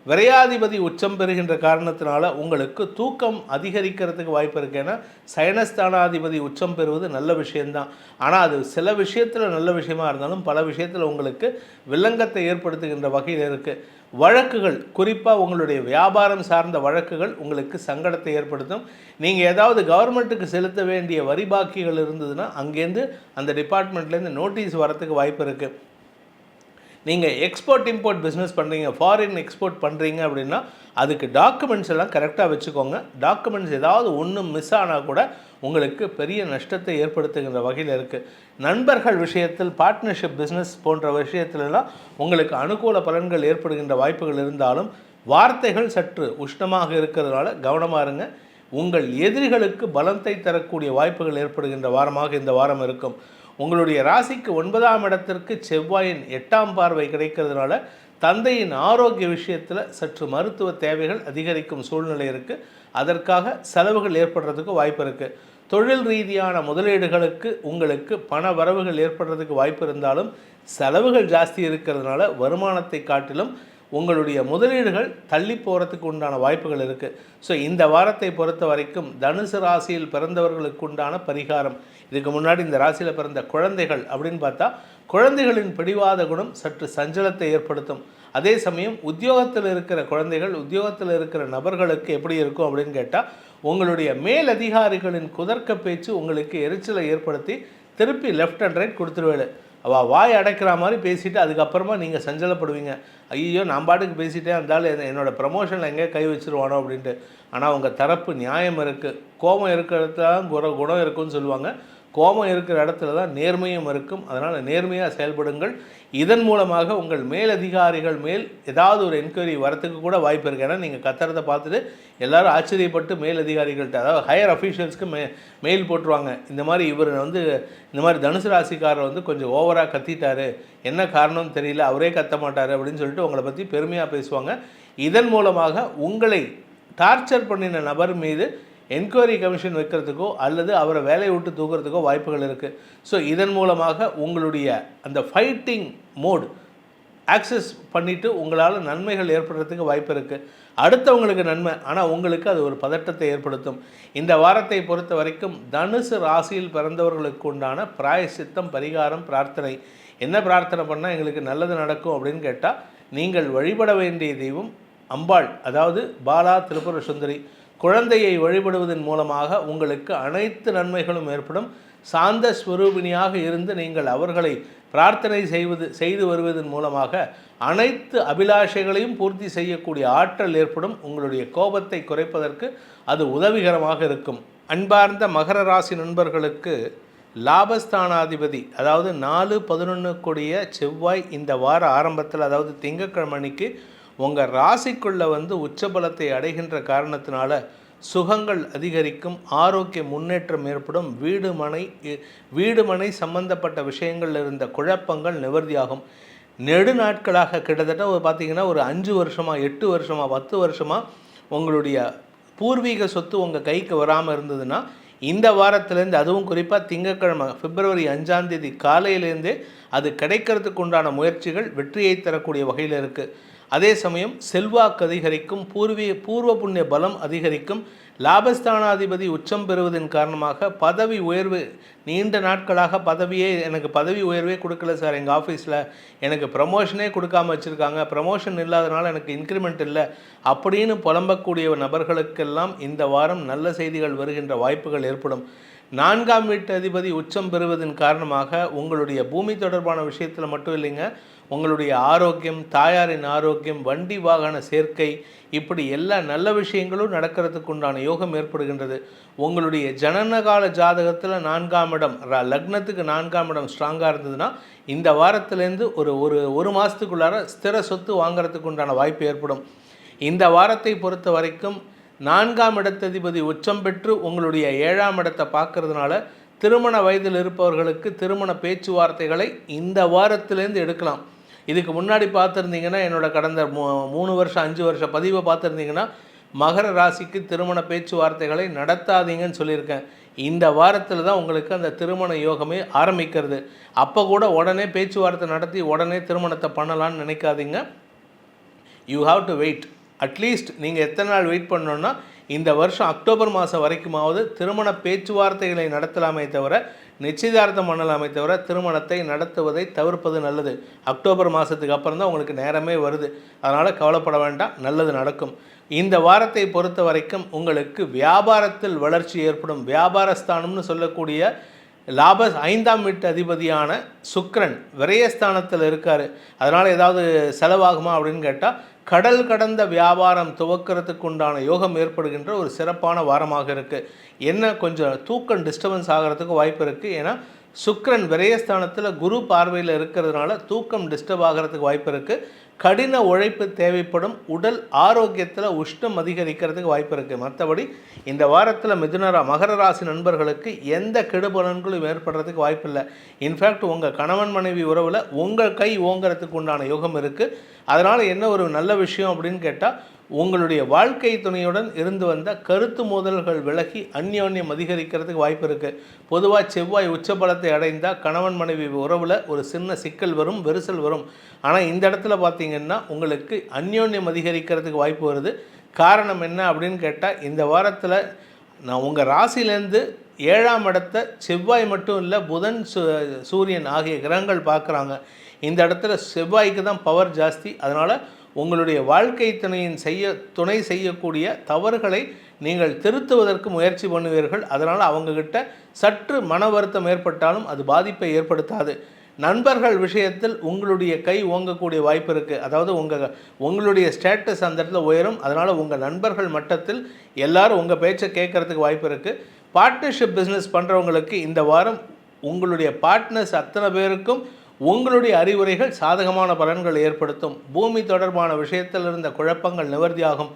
Speaker 2: விரையாதிபதி உச்சம் பெறுகின்ற காரணத்தினால உங்களுக்கு தூக்கம் அதிகரிக்கிறதுக்கு வாய்ப்பு இருக்குது. ஏன்னா சயனஸ்தானாதிபதி உச்சம் பெறுவது நல்ல விஷயந்தான். ஆனால் அது சில விஷயத்தில் நல்ல விஷயமா இருந்தாலும் பல விஷயத்தில் உங்களுக்கு வில்லங்கத்தை ஏற்படுத்துகின்ற வகையில் இருக்குது. வழக்குகள், குறிப்பாக உங்களுடைய வியாபாரம் சார்ந்த வழக்குகள் உங்களுக்கு சங்கடத்தை ஏற்படுத்தும். நீங்கள் ஏதாவது கவர்மெண்ட்டுக்கு செலுத்த வேண்டிய வரி பாக்கிகள் இருந்ததுன்னா அங்கேருந்து அந்த டிபார்ட்மெண்ட்லேருந்து நோட்டீஸ் வரத்துக்கு வாய்ப்பு இருக்குது. நீங்கள் எக்ஸ்போர்ட் இம்போர்ட் பிஸ்னஸ் பண்ணுறீங்க, ஃபாரின் எக்ஸ்போர்ட் பண்ணுறீங்க அப்படின்னா அதுக்கு டாக்குமெண்ட்ஸ் எல்லாம் கரெக்டாக வச்சுக்கோங்க. டாக்குமெண்ட்ஸ் ஏதாவது ஒன்று மிஸ் ஆனால் கூட உங்களுக்கு பெரிய நஷ்டத்தை ஏற்படுத்துகின்ற வகையில் இருக்குது. நண்பர்கள் விஷயத்தில், பார்ட்னர்ஷிப் பிஸ்னஸ் போன்ற விஷயத்துலலாம் உங்களுக்கு அனுகூல பலன்கள் ஏற்படுகின்ற வாய்ப்புகள் இருந்தாலும் வார்த்தைகள் சற்று உஷ்ணமாக இருக்கிறதுனால கவனமாக இருங்க. உங்கள் எதிரிகளுக்கு பலத்தை தரக்கூடிய வாய்ப்புகள் ஏற்படுகின்ற வாரமாக இந்த வாரம் இருக்கும். உங்களுடைய ராசிக்கு 9ஆம் இடத்திற்கு செவ்வாயின் 8ஆம் பார்வை கிடைக்கிறதுனால தந்தையின் ஆரோக்கிய விஷயத்தில் சற்று மருத்துவ தேவைகள் அதிகரிக்கும் சூழ்நிலை இருக்குது. அதற்காக செலவுகள் ஏற்படுறதுக்கு வாய்ப்பு இருக்குது. தொழில் ரீதியான முதலீடுகளுக்கு உங்களுக்கு பண வரவுகள் ஏற்படுறதுக்கு வாய்ப்பு இருந்தாலும் செலவுகள் ஜாஸ்தி இருக்கிறதுனால வருமானத்தை காட்டிலும் உங்களுடைய முதலீடுகள் தள்ளி போகிறதுக்கு உண்டான வாய்ப்புகள் இருக்குது. ஸோ இந்த வாரத்தை பொறுத்த வரைக்கும் தனுசு ராசியில் பிறந்தவர்களுக்கு உண்டான பரிகாரம், இதுக்கு முன்னாடி இந்த ராசியில் பிறந்த குழந்தைகள் அப்படின்னு பார்த்தா குழந்தைகளின் பிடிவாத குணம் சற்று சஞ்சலத்தை ஏற்படுத்தும். அதே சமயம் உத்தியோகத்தில் இருக்கிற குழந்தைகள், உத்தியோகத்தில் இருக்கிற நபர்களுக்கு எப்படி இருக்கும் அப்படின்னு கேட்டால் உங்களுடைய மேலதிகாரிகளின் குதர்க்க பேச்சு உங்களுக்கு எரிச்சலை ஏற்படுத்தி திருப்பி லெஃப்ட் அண்ட் ரைட் கொடுத்துருவேன். அவள் வாய் அடைக்கிற மாதிரி பேசிவிட்டு அதுக்கப்புறமா நீங்கள் சஞ்சலப்படுவீங்க. ஐயோ நான் பாட்டுக்கு பேசிட்டேன், இருந்தாலும் என்னோடய ப்ரமோஷனில் எங்கேயோ கை வச்சுருவானோ அப்படின்ட்டு. ஆனால் உங்கள் தரப்பு நியாயம் இருக்குது. கோபம் இருக்கிற இடத்துல தான் குணம் இருக்குன்னு சொல்லுவாங்க. கோபம் இருக்கிற இடத்துல தான் நேர்மையும் இருக்கும். அதனால் நேர்மையாக செயல்படுங்கள். இதன் மூலமாக உங்கள் மேலதிகாரிகள் மேல் ஏதாவது ஒரு என்கொயரி வரத்துக்கு கூட வாய்ப்பு இருக்குது. ஏன்னா நீங்கள் கத்துறதை பார்த்துட்டு எல்லோரும் ஆச்சரியப்பட்டு மேலதிகாரிகள்கிட்ட, அதாவது ஹையர் அஃபீஷியல்ஸ்க்கு மெயில் போட்டுருவாங்க. இந்த மாதிரி இவர் இந்த மாதிரி தனுசு ராசிக்காரர் கொஞ்சம் ஓவராக கத்திட்டாரு, என்ன காரணம்னு தெரியல, அவரே கத்த மாட்டார் அப்படின்னு சொல்லிட்டு உங்களை பற்றி பெருமையாக பேசுவாங்க. இதன் மூலமாக உங்களை டார்ச்சர் பண்ணின நபர் மீது என்கொயரி கமிஷன் வைக்கிறதுக்கோ அல்லது அவரை வேலையை விட்டு தூக்கிறதுக்கோ வாய்ப்புகள் இருக்குது. ஸோ இதன் மூலமாக உங்களுடைய அந்த ஃபைட்டிங் மோட் ஆக்சஸ் பண்ணிவிட்டு உங்களால் நன்மைகள் ஏற்படுறதுக்கு வாய்ப்பு இருக்குது. அடுத்தவங்களுக்கு நன்மை, ஆனால் உங்களுக்கு அது ஒரு பதட்டத்தை ஏற்படுத்தும். இந்த வாரத்தை பொறுத்த வரைக்கும் தனுசு ராசியில் பிறந்தவர்களுக்கு உண்டான பிராயசித்தம், பரிகாரம், பிரார்த்தனை. என்ன பிரார்த்தனை பண்ணால் எங்களுக்கு நல்லது நடக்கும் அப்படின்னு கேட்டால் நீங்கள் வழிபட வேண்டிய தெய்வம் அம்பாள், அதாவது பாலா திரிபுர சுந்தரி. குழந்தையை வழிபடுவதன் மூலமாக உங்களுக்கு அனைத்து நன்மைகளும் ஏற்படும். சாந்த ஸ்வரூபிணியாக இருந்து நீங்கள் அவர்களை பிரார்த்தனை செய்து வருவதன் மூலமாக அனைத்து அபிலாஷைகளையும் பூர்த்தி செய்யக்கூடிய ஆற்றல் ஏற்படும். உங்களுடைய கோபத்தை குறைப்பதற்கு அது உதவிகரமாக இருக்கும். அன்பார்ந்த மகர ராசி நண்பர்களுக்கு லாபஸ்தானாதிபதி, அதாவது 4-11 கூடிய செவ்வாய் இந்த வார ஆரம்பத்தில், அதாவது திங்கட்கிழமை அன்னைக்கு உங்கள் ராசிக்குள்ளே உச்சபலத்தை அடைகின்ற காரணத்தினால சுகங்கள் அதிகரிக்கும், ஆரோக்கிய முன்னேற்றம் ஏற்படும், வீடு மனை சம்பந்தப்பட்ட விஷயங்கள் இருந்த குழப்பங்கள் நிவர்த்தியாகும். நெடு நாட்களாக கிட்டத்தட்ட பார்த்திங்கன்னா ஒரு 5 வருஷமாக 8 வருஷமாக 10 வருஷமாக உங்களுடைய பூர்வீக சொத்து உங்கள் கைக்கு வராமல் இருந்ததுன்னா இந்த வாரத்திலேருந்து, அதுவும் குறிப்பாக திங்கட்கிழமை பிப்ரவரி 5ஆம் தேதி காலையிலேருந்தே அது கிடைக்கிறதுக்கு உண்டான முயற்சிகள் வெற்றியை தரக்கூடிய வகையில் இருக்குது. அதே சமயம் செல்வாக்கு அதிகரிக்கும், பூர்வ புண்ணிய பலம் அதிகரிக்கும், லாபஸ்தானாதிபதி உச்சம் பெறுவதன் காரணமாக பதவி உயர்வு. நீண்ட நாட்களாக எனக்கு பதவி உயர்வே கொடுக்கல சார், எங்கள் ஆஃபீஸில் எனக்கு ப்ரமோஷனே கொடுக்காமல் வச்சுருக்காங்க, ப்ரமோஷன் இல்லாதனால எனக்கு இன்க்ரிமெண்ட் இல்லை அப்படின்னு புலம்பக்கூடிய நபர்களுக்கெல்லாம் இந்த வாரம் நல்ல செய்திகள் வருகின்ற வாய்ப்புகள் ஏற்படும். 4ஆம் வீட்டு அதிபதி உச்சம் பெறுவதன் காரணமாக உங்களுடைய பூமி தொடர்பான விஷயத்தில் மட்டும் இல்லைங்க, உங்களுடைய ஆரோக்கியம், தாயாரின் ஆரோக்கியம், வண்டி வாகன சேர்க்கை, இப்படி எல்லா நல்ல விஷயங்களும் நடக்கிறதுக்கு உண்டான யோகம் ஏற்படுகின்றது. உங்களுடைய ஜனனகால ஜாதகத்தில் 4ஆம் இடம், லக்னத்துக்கு 4ஆம் இடம் ஸ்ட்ராங்காக இருந்ததுன்னா இந்த வாரத்திலேருந்து ஒரு மாதத்துக்குள்ளார ஸ்திர சொத்து வாங்கிறதுக்கு உண்டான வாய்ப்பு ஏற்படும். இந்த வாரத்தை பொறுத்த வரைக்கும் 4ஆம் இடத்ததிபதி உச்சம் பெற்று உங்களுடைய 7ஆம் இடத்தை பார்க்கறதுனால திருமண வயதில் இருப்பவர்களுக்கு திருமண பேச்சுவார்த்தைகளை இந்த வாரத்திலேருந்து எடுக்கலாம். இதுக்கு முன்னாடி பார்த்துருந்தீங்கன்னா, என்னோட கடந்த 3 வருஷம் 5 வருஷம் பதிவை பார்த்துருந்தீங்கன்னா, மகர ராசிக்கு திருமண பேச்சுவார்த்தைகளை நடத்தாதீங்கன்னு சொல்லியிருக்கேன். இந்த வாரத்தில் தான் உங்களுக்கு அந்த திருமண யோகமே ஆரம்பிக்கிறது. அப்போ கூட உடனே பேச்சுவார்த்தை நடத்தி உடனே திருமணத்தை பண்ணலான்னு நினைக்காதீங்க. You have to wait. At least நீங்கள் எத்தனை நாள் வெயிட் பண்ணணுன்னா, இந்த வருஷம் அக்டோபர் மாதம் வரைக்குமாவது திருமண பேச்சுவார்த்தைகளை நடத்தலாமே தவிர, நிச்சயதார்த்தம் பண்ணலாமே தவிர திருமணத்தை நடத்துவதை தவிர்ப்பது நல்லது. அக்டோபர் மாதத்துக்கு அப்புறம் தான் உங்களுக்கு நேரமே வருது. அதனால் கவலைப்பட வேண்டாம், நல்லது நடக்கும். இந்த வாரத்தை பொறுத்த வரைக்கும் உங்களுக்கு வியாபாரத்தில் வளர்ச்சி ஏற்படும். வியாபாரஸ்தானம்னு சொல்லக்கூடிய 5ஆம் வீட்டு அதிபதியான சுக்கிரன் விரயஸ்தானத்தில் இருக்கார். அதனால் ஏதாவது செலவாகுமா அப்படின்னு கேட்டால், கடல் கடந்த வியாபாரம் துவக்கிறதுக்கு உண்டான யோகம் ஏற்படுகின்ற ஒரு சிறப்பான வாரமாக இருக்குது. என்ன கொஞ்சம் தூக்கம் டிஸ்டர்பன்ஸ் ஆகிறதுக்கு வாய்ப்பு இருக்குது. ஏன்னா சுக்கிரன் விரயஸ்தானத்தில் குரு பார்வையில் இருக்கிறதுனால தூக்கம் டிஸ்டர்ப் ஆகிறதுக்கு வாய்ப்பு இருக்குது. கடின உழைப்பு தேவைப்படும். உடல் ஆரோக்கியத்தில் உஷ்ணம் அதிகரிக்கிறதுக்கு வாய்ப்பு இருக்குது. மற்றபடி இந்த வாரத்தில் மகர ராசி நண்பர்களுக்கு எந்த கெடுபலன்களும் ஏற்படுறதுக்கு வாய்ப்பு இல்லை. இன்ஃபேக்ட் உங்கள் கணவன் மனைவி உறவில் உங்கள் கை ஓங்கிறதுக்கு உண்டான யோகம் இருக்குது. அதனால் என்ன ஒரு நல்ல விஷயம் அப்படின்னு கேட்டால், உங்களுடைய வாழ்க்கை துணையுடன் இருந்து வந்த கருத்து மோதல்கள் விலகி அந்யோன்யம் அதிகரிக்கிறதுக்கு வாய்ப்பு இருக்குது. பொதுவாக செவ்வாய் உச்சபலத்தை அடைந்தால் கணவன் மனைவி உறவில் ஒரு சின்ன சிக்கல் வரும், விரிசல் வரும். ஆனால் இந்த இடத்துல பார்த்திங்கன்னா உங்களுக்கு அந்யோன்யம் அதிகரிக்கிறதுக்கு வாய்ப்பு வருது. காரணம் என்ன அப்படின்னு கேட்டால், இந்த வாரத்தில் நான் உங்கள் ராசியிலேருந்து 7ஆம் இடத்தை செவ்வாய் மட்டும் இல்லை, புதன் சூரியன் ஆகிய கிரகங்கள் பார்க்குறாங்க. இந்த இடத்துல செவ்வாய்க்கு தான் பவர் ஜாஸ்தி. அதனால் உங்களுடைய வாழ்க்கை துணை செய்யக்கூடிய தவறுகளை நீங்கள் திருத்துவதற்கு முயற்சி பண்ணுவீர்கள். அதனால் அவங்கக்கிட்ட சற்று மன வருத்தம் ஏற்பட்டாலும் அது பாதிப்பை ஏற்படுத்தாது. நண்பர்கள் விஷயத்தில் உங்களுடைய கை ஓங்கக்கூடிய வாய்ப்பு இருக்குது. அதாவது உங்களுடைய ஸ்டேட்டஸ் அந்த இடத்துல உயரும். அதனால் உங்கள் நண்பர்கள் மட்டத்தில் எல்லோரும் உங்கள் பேச்சை கேட்குறதுக்கு வாய்ப்பு இருக்குது. பார்ட்னர்ஷிப் பிஸ்னஸ் பண்ணுறவங்களுக்கு இந்த வாரம் உங்களுடைய பார்ட்னர்ஸ் அத்தனை பேருக்கும் உங்களுடைய அறிவுரைகள் சாதகமான பலன்கள் ஏற்படுத்தும். பூமி தொடர்பான விஷயத்தில் இருந்த குழப்பங்கள் நிவர்த்தியாகும்.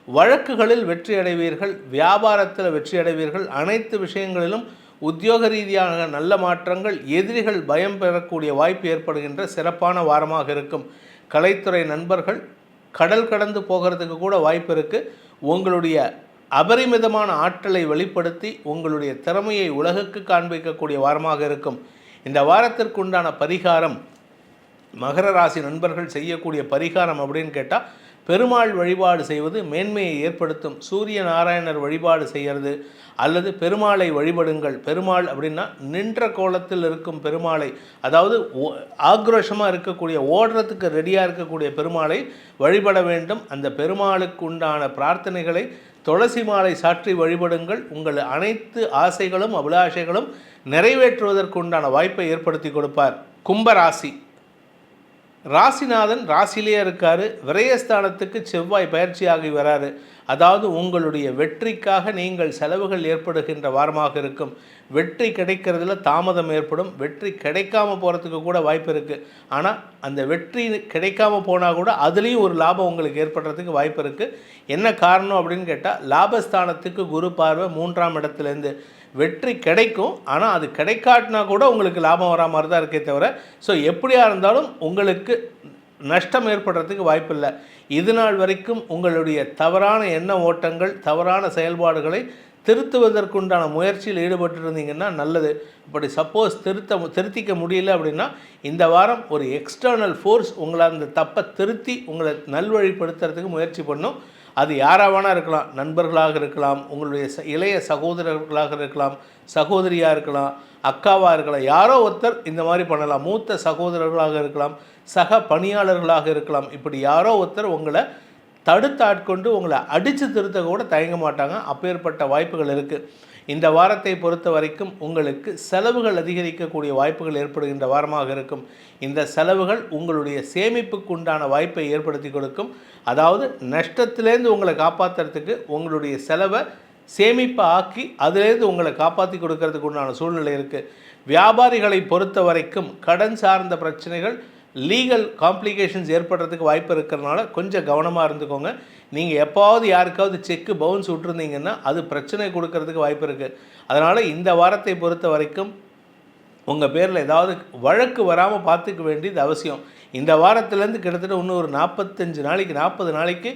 Speaker 2: வழக்குகளில் வெற்றி அடைவீர்கள், வியாபாரத்தில் வெற்றி அடைவீர்கள். அனைத்து விஷயங்களிலும் உத்தியோக ரீதியான நல்ல மாற்றங்கள், எதிரிகள் பயம் பெறக்கூடிய வாய்ப்பு ஏற்படுகின்ற சிறப்பான வாரமாக இருக்கும். கலைத்துறை நண்பர்கள் கடல் கடந்து போகிறதுக்கு கூட வாய்ப்பு இருக்குது. உங்களுடைய அபரிமிதமான ஆற்றலை வெளிப்படுத்தி உங்களுடைய திறமையை உலகுக்கு காண்பிக்கக்கூடிய வாரமாக இருக்கும். இந்த வாரத்திற்குண்டான பரிகாரம், மகர ராசி நண்பர்கள் செய்யக்கூடிய பரிகாரம் அப்படின்னு கேட்டால், பெருமாள் வழிபாடு செய்வது மேன்மையை ஏற்படுத்தும். சூரிய நாராயணர் வழிபாடு செய்கிறது அல்லது பெருமாளை வழிபடுங்கள். பெருமாள் அப்படின்னா நின்ற கோலத்தில் இருக்கும் பெருமாளை, அதாவது ஆக்ரோஷமாக இருக்கக்கூடிய, ஓடுறதுக்கு ரெடியாக இருக்கக்கூடிய பெருமாளை வழிபட வேண்டும். அந்த பெருமாளுக்கு உண்டான பிரார்த்தனைகளை துளசி மாலை சாற்றி வழிபடுங்கள். உங்கள் அனைத்து ஆசைகளும் அபிலாஷைகளும் நிறைவேற்றுவதற்கு உண்டான வாய்ப்பை ஏற்படுத்தி கொடுப்பார். கும்பராசி ராசிநாதன் ராசியிலே இருக்கார். விரயஸ்தானத்துக்கு செவ்வாய் பயிற்சியாகி வராரு. அதாவது உங்களுடைய வெற்றிக்காக நீங்கள் செலவுகள் ஏற்படுகின்ற வாரமாக இருக்கும். வெற்றி கிடைக்கிறதுல தாமதம் ஏற்படும். வெற்றி கிடைக்காம போகிறதுக்கு கூட வாய்ப்பு இருக்குது. ஆனால் அந்த வெற்றி கிடைக்காம போனால் கூட அதுலேயும் ஒரு லாபம் உங்களுக்கு ஏற்படுறதுக்கு வாய்ப்பு இருக்குது. என்ன காரணம் அப்படின்னு கேட்டால், லாபஸ்தானத்துக்கு குரு பார்வை 3ஆம் இடத்துலேருந்து வெற்றி கிடைக்கும். ஆனால் அது கிடைக்காட்டினா கூட உங்களுக்கு லாபம் வரா மாதிரி தான் இருக்கே தவிர, ஸோ எப்படியா இருந்தாலும் உங்களுக்கு நஷ்டம் ஏற்படுறதுக்கு வாய்ப்பில்லை. இது நாள் வரைக்கும் உங்களுடைய தவறான எண்ண ஓட்டங்கள், தவறான செயல்பாடுகளை திருத்துவதற்குண்டான முயற்சியில் ஈடுபட்டு நல்லது. இப்படி சப்போஸ் திருத்திக்க முடியல அப்படின்னா, இந்த வாரம் ஒரு எக்ஸ்டர்னல் ஃபோர்ஸ் உங்களை அந்த தப்பை திருத்தி உங்களை நல்வழிப்படுத்துறதுக்கு முயற்சி பண்ணும். அது யாராவானா இருக்கலாம், நண்பர்களாக இருக்கலாம், உங்களுடைய இளைய சகோதரர்களாக இருக்கலாம், சகோதரியாக இருக்கலாம், அக்காவாக இருக்கலாம், யாரோ ஒருத்தர் இந்த மாதிரி பண்ணலாம். மூத்த சகோதரர்களாக இருக்கலாம், சக பணியாளர்களாக இருக்கலாம். இப்படி யாரோ ஒருத்தர் உங்களை தடுத்து ஆட்கொண்டு உங்களை அடித்து திருத்த கூட தயங்க மாட்டாங்க. அப்பேற்பட்ட வாய்ப்புகள் இருக்குது. இந்த வாரத்தை பொறுத்த வரைக்கும் உங்களுக்கு செலவுகள் அதிகரிக்கக்கூடிய வாய்ப்புகள் ஏற்படுகின்ற வாரமாக இருக்கும். இந்த செலவுகள் உங்களுடைய சேமிப்புக்கு உண்டான வாய்ப்பை ஏற்படுத்தி கொடுக்கும். அதாவது நஷ்டத்திலேருந்து உங்களை காப்பாற்றுறதுக்கு உங்களுடைய செலவை சேமிப்பை ஆக்கி அதிலேருந்து உங்களை காப்பாற்றி கொடுக்கறதுக்கு உண்டான சூழ்நிலை இருக்குது. வியாபாரிகளை பொறுத்த வரைக்கும் கடன் சார்ந்த பிரச்சனைகள், லீகல் காம்ப்ளிகேஷன்ஸ் ஏற்படுறதுக்கு வாய்ப்பு இருக்கிறதுனால கொஞ்சம் கவனமாக இருந்துக்கோங்க. நீங்கள் எப்போவாவது யாருக்காவது செக்கு பவுன்ஸ் விட்டுருந்தீங்கன்னா அது பிரச்சனை கொடுக்கறதுக்கு வாய்ப்பு இருக்குது. அதனால் இந்த வாரத்தை பொறுத்த வரைக்கும் உங்கள் பேரில் ஏதாவது வழக்கு வராமல் பார்த்துக்க வேண்டியது அவசியம். இந்த வாரத்திலேருந்து கிட்டத்தட்ட இன்னும் ஒரு 40 நாளைக்கு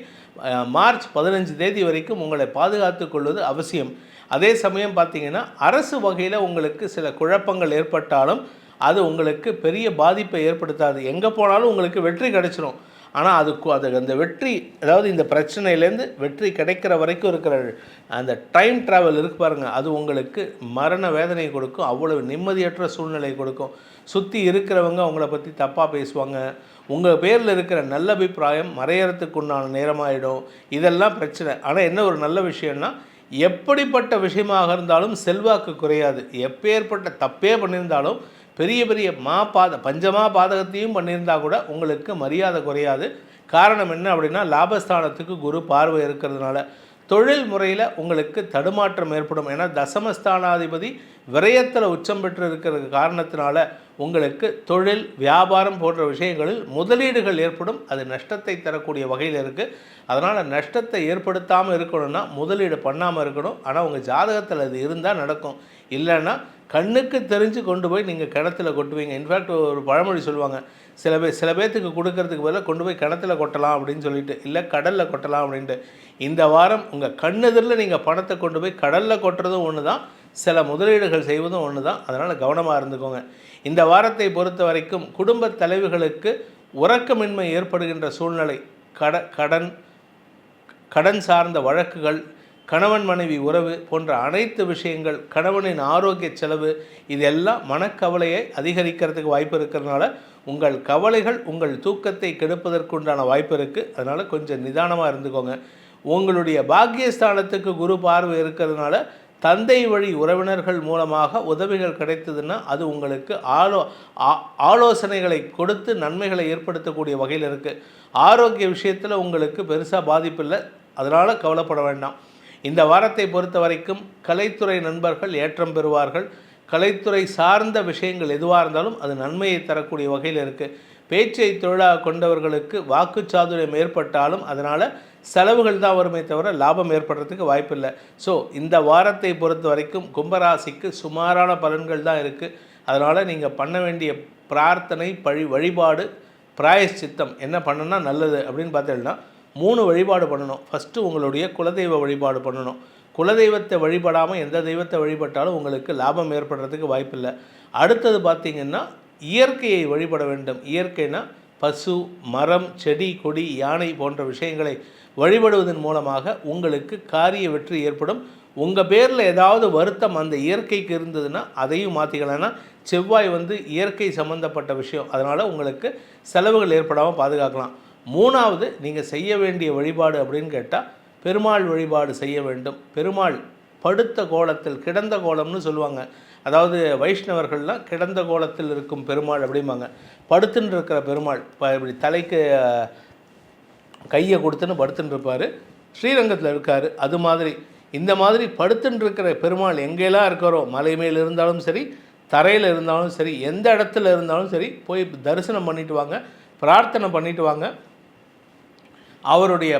Speaker 2: மார்ச் 15 தேதி வரைக்கும் உங்களை பாதுகாத்து கொள்வது அவசியம். அதே சமயம் பார்த்திங்கன்னா அரசு வகையில் உங்களுக்கு சில குழப்பங்கள் ஏற்பட்டாலும் அது உங்களுக்கு பெரிய பாதிப்பை ஏற்படுத்தாது. எங்கே போனாலும் உங்களுக்கு வெற்றி கிடைச்சிடும். ஆனால் அது அந்த வெற்றி, அதாவது இந்த பிரச்சனையிலேருந்து வெற்றி கிடைக்கிற வரைக்கும் இருக்கிற அந்த டைம் ட்ராவல் இருக்கு பாருங்கள், அது உங்களுக்கு மரண வேதனை கொடுக்கும். அவ்வளவு நிம்மதியற்ற சூழ்நிலை கொடுக்கும். சுற்றி இருக்கிறவங்க உங்களை பற்றி தப்பாக பேசுவாங்க. உங்கள் பேரில் இருக்கிற நல்ல அபிப்பிராயம் மறையறதுக்கு உண்டான நேரமாகிடும். இதெல்லாம் பிரச்சனை. ஆனால் என்ன ஒரு நல்ல விஷயம்னா, எப்படிப்பட்ட விஷயமாக இருந்தாலும் செல்வாக்கு குறையாது. எப்பேற்பட்ட தப்பே பண்ணியிருந்தாலும் பெரிய பெரிய பஞ்சமா பாதகத்தையும் பண்ணியிருந்தால் கூட உங்களுக்கு மரியாதை குறையாது. காரணம் என்ன அப்படின்னா, லாபஸ்தானத்துக்கு குரு பார்வை இருக்கிறதுனால தொழில் முறையில் உங்களுக்கு தடுமாற்றம் ஏற்படும். ஏன்னா தசமஸ்தானாதிபதி விரயத்தில் உச்சம் பெற்று இருக்கிற காரணத்தினால உங்களுக்கு தொழில், வியாபாரம் போன்ற விஷயங்களில் முதலீடுகள் ஏற்படும். அது நஷ்டத்தை தரக்கூடிய வகையில் இருக்குது. அதனால் நஷ்டத்தை ஏற்படுத்தாமல் இருக்கணும்னா முதலீடு பண்ணாமல் இருக்கணும். ஆனால் உங்கள் ஜாதகத்தில் அது இருந்தால் நடக்கும். இல்லைன்னா கண்ணுக்கு தெரிஞ்சு கொண்டு போய் நீங்கள் கிணத்துல கொட்டுவீங்க. இன்ஃபேக்ட் ஒரு பழமொழி சொல்லுவாங்க, சில பேர்த்துக்கு கொடுக்கறதுக்கு பதிலாக கொண்டு போய் கிணத்துல கொட்டலாம் அப்படின்னு சொல்லிட்டு, இல்லை கடலில் கொட்டலாம் அப்படின்ட்டு. இந்த வாரம் உங்கள் கண்ணெதிரில் நீங்கள் பணத்தை கொண்டு போய் கடலில் கொட்டுறதும் ஒன்று தான், சில முதலீடுகள் செய்வதும் ஒன்று தான். அதனால் கவனமாக இருந்துக்கோங்க. இந்த வாரத்தை பொறுத்த வரைக்கும் குடும்ப தலைவிகளுக்கு உறக்கமின்மை ஏற்படுகின்ற சூழ்நிலை, கடன் சார்ந்த வழக்குகள், கணவன் மனைவி உறவு போன்ற அனைத்து விஷயங்கள், கணவனின் ஆரோக்கிய செலவு, இதெல்லாம் மனக்கவலையை அதிகரிக்கிறதுக்கு வாய்ப்பு இருக்கிறதுனால உங்கள் கவலைகள் உங்கள் தூக்கத்தை கெடுப்பதற்குண்டான வாய்ப்பு இருக்குது. அதனால் கொஞ்சம் நிதானமாக இருந்துக்கோங்க. உங்களுடைய பாக்கியஸ்தானத்துக்கு குரு பார்வை இருக்கிறதுனால தந்தை வழி உறவினர்கள் மூலமாக உதவிகள் கிடைத்ததுன்னா அது உங்களுக்கு ஆலோசனைகளை கொடுத்து நன்மைகளை ஏற்படுத்தக்கூடிய வகையில் இருக்குது. ஆரோக்கிய விஷயத்தில் உங்களுக்கு பெருசாக பாதிப்பில்லை. அதனால் கவலைப்பட வேண்டாம். இந்த வாரத்தை பொறுத்த வரைக்கும் கலைத்துறை நண்பர்கள் ஏற்றம் பெறுவார்கள். கலைத்துறை சார்ந்த விஷயங்கள் எதுவாக இருந்தாலும் அது நன்மையை தரக்கூடிய வகையில் இருக்குது. பேச்சை தொழிலாக கொண்டவர்களுக்கு வாக்குச்சாதுரியம் ஏற்பட்டாலும் அதனால் செலவுகள் தான் வருமே தவிர லாபம் ஏற்படுறதுக்கு வாய்ப்பில்லை. ஸோ இந்த வாரத்தை பொறுத்த வரைக்கும் கும்பராசிக்கு சுமாரான பலன்கள் தான் இருக்குது. அதனால் நீங்கள் பண்ண வேண்டிய பிரார்த்தனை, வழிபாடு, பிராயஷ்சித்தம் என்ன பண்ணணும்னா நல்லது அப்படின்னு பார்த்தீங்கன்னா 3 வழிபாடு பண்ணணும். ஃபஸ்ட்டு உங்களுடைய குலதெய்வ வழிபாடு பண்ணணும். குலதெய்வத்தை வழிபடாமல் எந்த தெய்வத்தை வழிபட்டாலும் உங்களுக்கு லாபம் ஏற்படுறதுக்கு வாய்ப்பில்லை. அடுத்தது பார்த்திங்கன்னா இயற்கையை வழிபட வேண்டும். இயற்கைனா பசு, மரம், செடி, கொடி, யானை போன்ற விஷயங்களை வழிபடுவதன் மூலமாக உங்களுக்கு காரிய வெற்றி ஏற்படும். உங்கள் பேரில் ஏதாவது வருத்தம் அந்த இயற்கைக்கு இருந்ததுன்னா அதையும் மாற்றிக்கலாம்னா, செவ்வாய் இயற்கை சம்மந்தப்பட்ட விஷயம். அதனால் உங்களுக்கு செலவுகள் ஏற்படாமல் பாதுகாக்கலாம். 3வது நீங்கள் செய்ய வேண்டிய வழிபாடு அப்படின்னு கேட்டால் பெருமாள் வழிபாடு செய்ய வேண்டும். பெருமாள் படுத்த கோலத்தில், கிடந்த கோலம்னு சொல்லுவாங்க. அதாவது வைஷ்ணவர்கள்லாம் கிடந்த கோலத்தில் இருக்கும் பெருமாள் அப்படிம்பாங்க. படுத்துன்னு இருக்கிற பெருமாள் இப்படி தலைக்கு கையை கொடுத்துன்னு படுத்துன்னு இருப்பார். ஸ்ரீரங்கத்தில் இருக்கார். அது மாதிரி இந்த மாதிரி படுத்துன்னு இருக்கிற பெருமாள் எங்கெல்லாம் இருக்கிறோ, மலை மேல் இருந்தாலும் சரி, தரையில் இருந்தாலும் சரி, எந்த இடத்துல இருந்தாலும் சரி, போய் தரிசனம் பண்ணிட்டு வாங்க, பிரார்த்தனை பண்ணிட்டு வாங்க. அவருடைய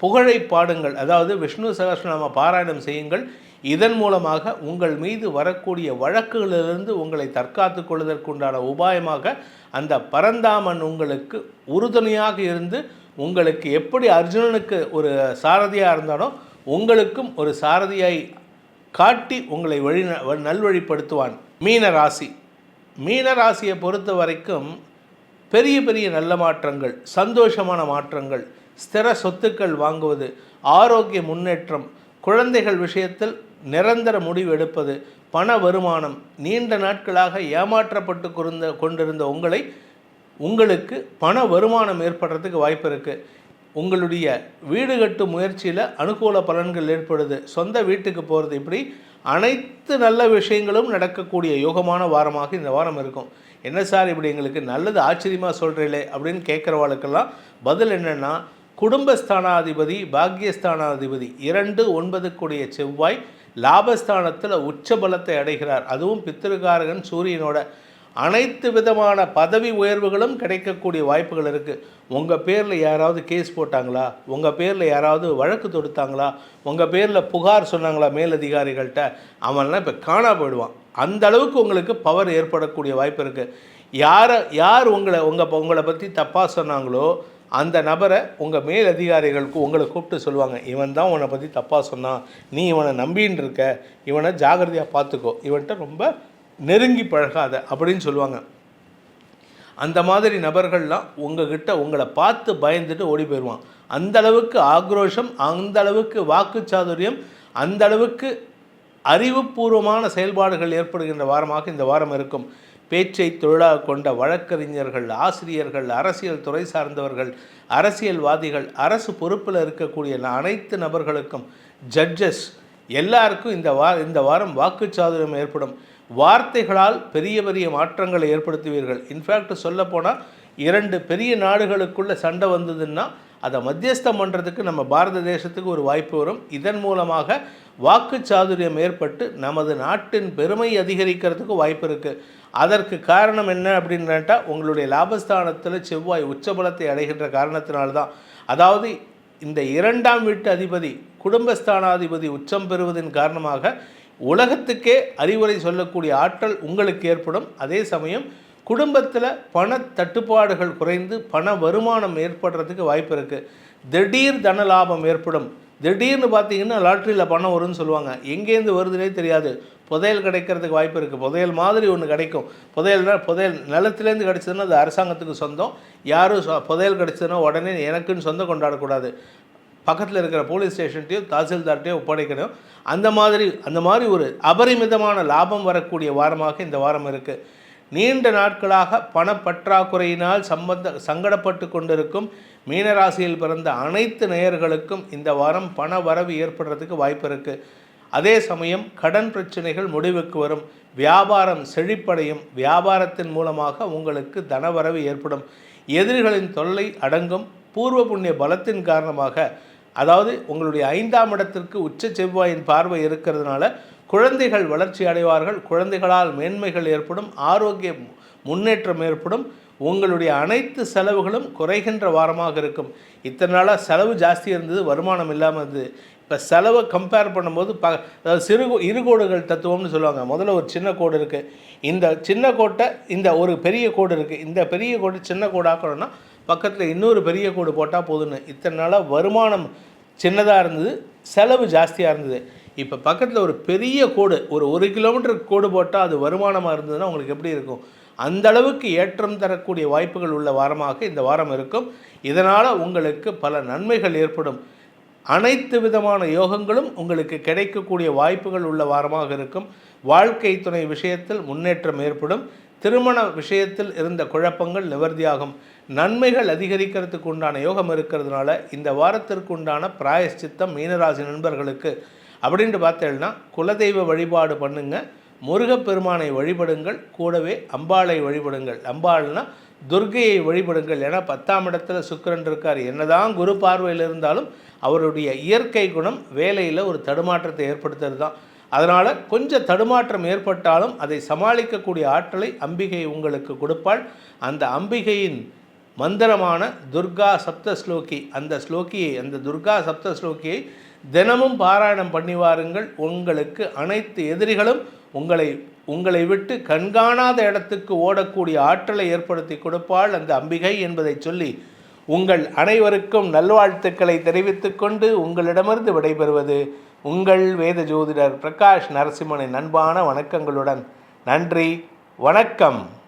Speaker 2: புகழை பாடுங்கள். அதாவது விஷ்ணு சகஸ்ரநாம பாராயணம் செய்யுங்கள். இதன் மூலமாக உங்கள் மீது வரக்கூடிய வழக்குகளிலிருந்து உங்களை தற்காத்து கொள்வதற்குண்டான உபாயமாக அந்த பரந்தாமன் உங்களுக்கு உறுதுணையாக இருந்து, உங்களுக்கு எப்படி அர்ஜுனனுக்கு ஒரு சாரதியாக இருந்தானோ உங்களுக்கும் ஒரு சாரதியாய் காட்டி உங்களை நல்வழிப்படுத்துவான். மீன ராசியை பொறுத்த வரைக்கும் பெரிய பெரிய நல்ல மாற்றங்கள், சந்தோஷமான மாற்றங்கள், ஸ்திர சொத்துக்கள் வாங்குவது, ஆரோக்கிய முன்னேற்றம், குழந்தைகள் விஷயத்தில் நிரந்தர முடிவு எடுப்பது, பண வருமானம், நீண்ட நாட்களாக ஏமாற்றப்பட்டு கொண்டிருந்த உங்களுக்கு பண வருமானம் ஏற்படுறதுக்கு வாய்ப்பு இருக்குது. உங்களுடைய வீடு கட்டும் முயற்சியில் அனுகூல பலன்கள் ஏற்படுது, சொந்த வீட்டுக்கு போகிறது, இப்படி அனைத்து நல்ல விஷயங்களும் நடக்கக்கூடிய யோகமான வாரமாக இந்த வாரம் இருக்கும். என்ன சார் இப்படி எங்களுக்கு நல்லது ஆச்சரியமாக சொல்கிறீங்களே அப்படின்னு கேட்குறவாளுக்கெல்லாம் பதில் என்னென்னா, குடும்பஸ்தானாதிபதி பாக்யஸ்தானாதிபதி 2-9 செவ்வாய் லாபஸ்தானத்தில் உச்ச பலத்தை அடைகிறார். அதுவும் பித்திருக்காரகன் சூரியனோட அனைத்து விதமான பதவி உயர்வுகளும் கிடைக்கக்கூடிய வாய்ப்புகள் இருக்குது. உங்கள் பேரில் யாராவது கேஸ் போட்டாங்களா, உங்கள் பேரில் யாராவது வழக்கு தொடுத்தாங்களா, உங்கள் பேரில் புகார் சொன்னாங்களா மேலதிகாரிகள்கிட்ட, அவன்லாம் இப்போ காணா போயிடுவான். அந்த அளவுக்கு உங்களுக்கு பவர் ஏற்படக்கூடிய வாய்ப்பு இருக்குது. யார் உங்களை பற்றி தப்பாக சொன்னாங்களோ அந்த நபரை உங்கள் மேல் அதிகாரிகளுக்கு உங்களை கூப்பிட்டு சொல்லுவாங்க, இவன் தான் உன்னை பற்றி தப்பாக சொன்னான், நீ இவனை நம்பின்னு இருக்க, இவனை ஜாகிரதையாக பார்த்துக்கோ, இவன்கிட்ட ரொம்ப நெருங்கி பழகாத அப்படின்னு சொல்லுவாங்க. அந்த மாதிரி நபர்கள்லாம் உங்ககிட்ட உங்களை பார்த்து பயந்துட்டு ஓடி போயிடுவான். அந்தளவுக்கு ஆக்ரோஷம், அந்தளவுக்கு வாக்குச்சாதுரியம், அந்தளவுக்கு அறிவுபூர்வமான செயல்பாடுகள் ஏற்படுகின்ற வாரமாக இந்த வாரம் இருக்கும். பேச்சை தொழிலாக கொண்ட வழக்கறிஞர்கள், ஆசிரியர்கள், அரசியல் துறை சார்ந்தவர்கள், அரசியல்வாதிகள், அரசு பொறுப்பில் இருக்கக்கூடிய அனைத்து நபர்களுக்கும், ஜட்ஜஸ் எல்லாருக்கும் இந்த வாரம் வாக்குச்சாதுரியம் ஏற்படும். வார்த்தைகளால் பெரிய பெரிய மாற்றங்களை ஏற்படுத்துவீர்கள். இன்ஃபேக்ட் சொல்லப்போனால் 2 பெரிய நாடுகளுக்குள்ளே சண்டை வந்ததுன்னா அதை மத்தியஸ்தம் பண்ணுறதுக்கு நம்ம பாரத தேசத்துக்கு ஒரு வாய்ப்பு வரும். இதன் மூலமாக வாக்குச்சாதுரியம் ஏற்பட்டு நமது நாட்டின் பெருமை அதிகரிக்கிறதுக்கு வாய்ப்பு இருக்குது. அதற்கு காரணம் என்ன அப்படின்னு கேட்டால், உங்களுடைய லாபஸ்தானத்தில் செவ்வாய் உச்சபலத்தை அடைகின்ற காரணத்தினால்தான். அதாவது இந்த 2ஆம் வீட்டு அதிபதி குடும்பஸ்தானாதிபதி உச்சம் பெறுவதன் காரணமாக உலகத்துக்கே அறிவுரை சொல்லக்கூடிய ஆற்றல் உங்களுக்கு ஏற்படும். அதே சமயம் குடும்பத்தில் பண தட்டுப்பாடுகள் குறைந்து பண வருமானம் ஏற்படுறதுக்கு வாய்ப்பு இருக்குது. திடீர் தன லாபம் ஏற்படும். திடீர்னு பார்த்தீங்கன்னா லாட்ரியில் பணம் வரும்னு சொல்லுவாங்க, எங்கேருந்து வருதுன்னே தெரியாது. புதையல் கிடைக்கிறதுக்கு வாய்ப்பு இருக்குது. புதையல் மாதிரி ஒன்று கிடைக்கும். புதையல் நிலத்துலேருந்து கிடச்சதுன்னா அது அரசாங்கத்துக்கு சொந்தம். யாரும் புதையல் கிடச்சதுன்னா உடனே எனக்குன்னு சொந்தம் கொண்டாடக்கூடாது. பக்கத்தில் இருக்கிற போலீஸ் ஸ்டேஷன்ட்டையோ தாசில்தார்ட்டையோ ஒப்படைக்கணும். அந்த மாதிரி ஒரு அபரிமிதமான லாபம் வரக்கூடிய வாரமாக இந்த வாரம் இருக்குது. நீண்ட நாட்களாக பணப்பற்றாக்குறையினால் சங்கடப்பட்டு கொண்டிருக்கும் மீனராசியில் பிறந்த அனைத்து நேயர்களுக்கும் இந்த வாரம் பண வரவு ஏற்படுறதுக்கு வாய்ப்பு இருக்குது. அதே சமயம் கடன் பிரச்சனைகள் முடிவுக்கு வரும். வியாபாரம் செழிப்படையும். வியாபாரத்தின் மூலமாக உங்களுக்கு தனவரவு ஏற்படும். எதிரிகளின் தொல்லை அடங்கும். பூர்வ புண்ணிய பலத்தின் காரணமாக, அதாவது உங்களுடைய 5ஆம் இடத்திற்கு உச்ச செவ்வாயின் பார்வை இருக்கிறதுனால குழந்தைகள் வளர்ச்சி அடைவார்கள். குழந்தைகளால் மேன்மைகள் ஏற்படும். ஆரோக்கிய முன்னேற்றம் ஏற்படும். உங்களுடைய அனைத்து செலவுகளும் குறைகின்ற வாரமாக இருக்கும். இத்தனை நாளாக செலவு ஜாஸ்தி இருந்தது, வருமானம் இல்லாமல் இருந்தது. இப்போ செலவை கம்பேர் பண்ணும்போது அதாவது இருகோடுகள் தத்துவம்னு சொல்லுவாங்க. முதல்ல ஒரு சின்ன கோடு இருக்குது. இந்த சின்ன கோட்டை இந்த ஒரு பெரிய கோடு இருக்குது. இந்த பெரிய கோடு சின்ன கோடு ஆக்கணும்னா பக்கத்தில் இன்னொரு பெரிய கோடு போட்டால் போதுன்னு. இத்தனை நாளாக வருமானம் சின்னதாக இருந்தது, செலவு ஜாஸ்தியாக இருந்தது. இப்போ பக்கத்தில் ஒரு பெரிய கோடு, ஒரு 1 கிலோமீட்டருக்கு கோடு போட்டால் அது வருமானமாக இருந்ததுன்னா உங்களுக்கு எப்படி இருக்கும்? அந்த அளவுக்கு ஏற்றம் தரக்கூடிய வாய்ப்புகள் உள்ள வாரமாக இந்த வாரம் இருக்கும். இதனால் உங்களுக்கு பல நன்மைகள் ஏற்படும். அனைத்து விதமான யோகங்களும் உங்களுக்கு கிடைக்கக்கூடிய வாய்ப்புகள் உள்ள வாரமாக இருக்கும். வாழ்க்கை துணை விஷயத்தில் முன்னேற்றம் ஏற்படும். திருமண விஷயத்தில் இருந்த குழப்பங்கள் நிவர்த்தியாகும். நன்மைகள் அதிகரிக்கிறதுக்கு உண்டான யோகம் இருக்கிறதுனால இந்த வாரத்திற்கு உண்டான பிராயஷ்சித்தம் மீனராசி நண்பர்களுக்கு அப்படின்ட்டு பார்த்தேன்னா, குலதெய்வ வழிபாடு பண்ணுங்க, முருகப்பெருமானை வழிபடுங்கள், கூடவே அம்பாளை வழிபடுங்கள். அம்பாள்னா துர்க்கையை வழிபடுங்கள். ஏன்னா 10ஆம் இடத்துல சுக்கிரன் இருக்கார். என்னதான் குரு பார்வையில் இருந்தாலும் அவருடைய இயற்கை குணம் வேலையில் ஒரு தடுமாற்றத்தை ஏற்படுத்துறது தான். அதனால் கொஞ்சம் தடுமாற்றம் ஏற்பட்டாலும் அதை சமாளிக்கக்கூடிய ஆற்றலை அம்பிகை உங்களுக்கு கொடுப்பாள். அந்த அம்பிகையின் மந்திரமான துர்கா சப்தஸ்லோகி, அந்த துர்கா சப்தஸ்லோகியை தினமும் பாராயணம் பண்ணி வாருங்கள். உங்களுக்கு அனைத்து எதிரிகளும் உங்களை விட்டு கண்காணாத இடத்துக்கு ஓடக்கூடிய ஆற்றலை ஏற்படுத்தி கொடுப்பாள் அந்த அம்பிகை என்பதை சொல்லி உங்கள் அனைவருக்கும் நல்வாழ்த்துக்களை தெரிவித்துக் கொண்டு உங்களிடமிருந்து விடைபெறுவது உங்கள் வேத ஜோதிடர் பிரகாஷ் நரசிம்மனின் அன்பான வணக்கங்களுடன். நன்றி, வணக்கம்.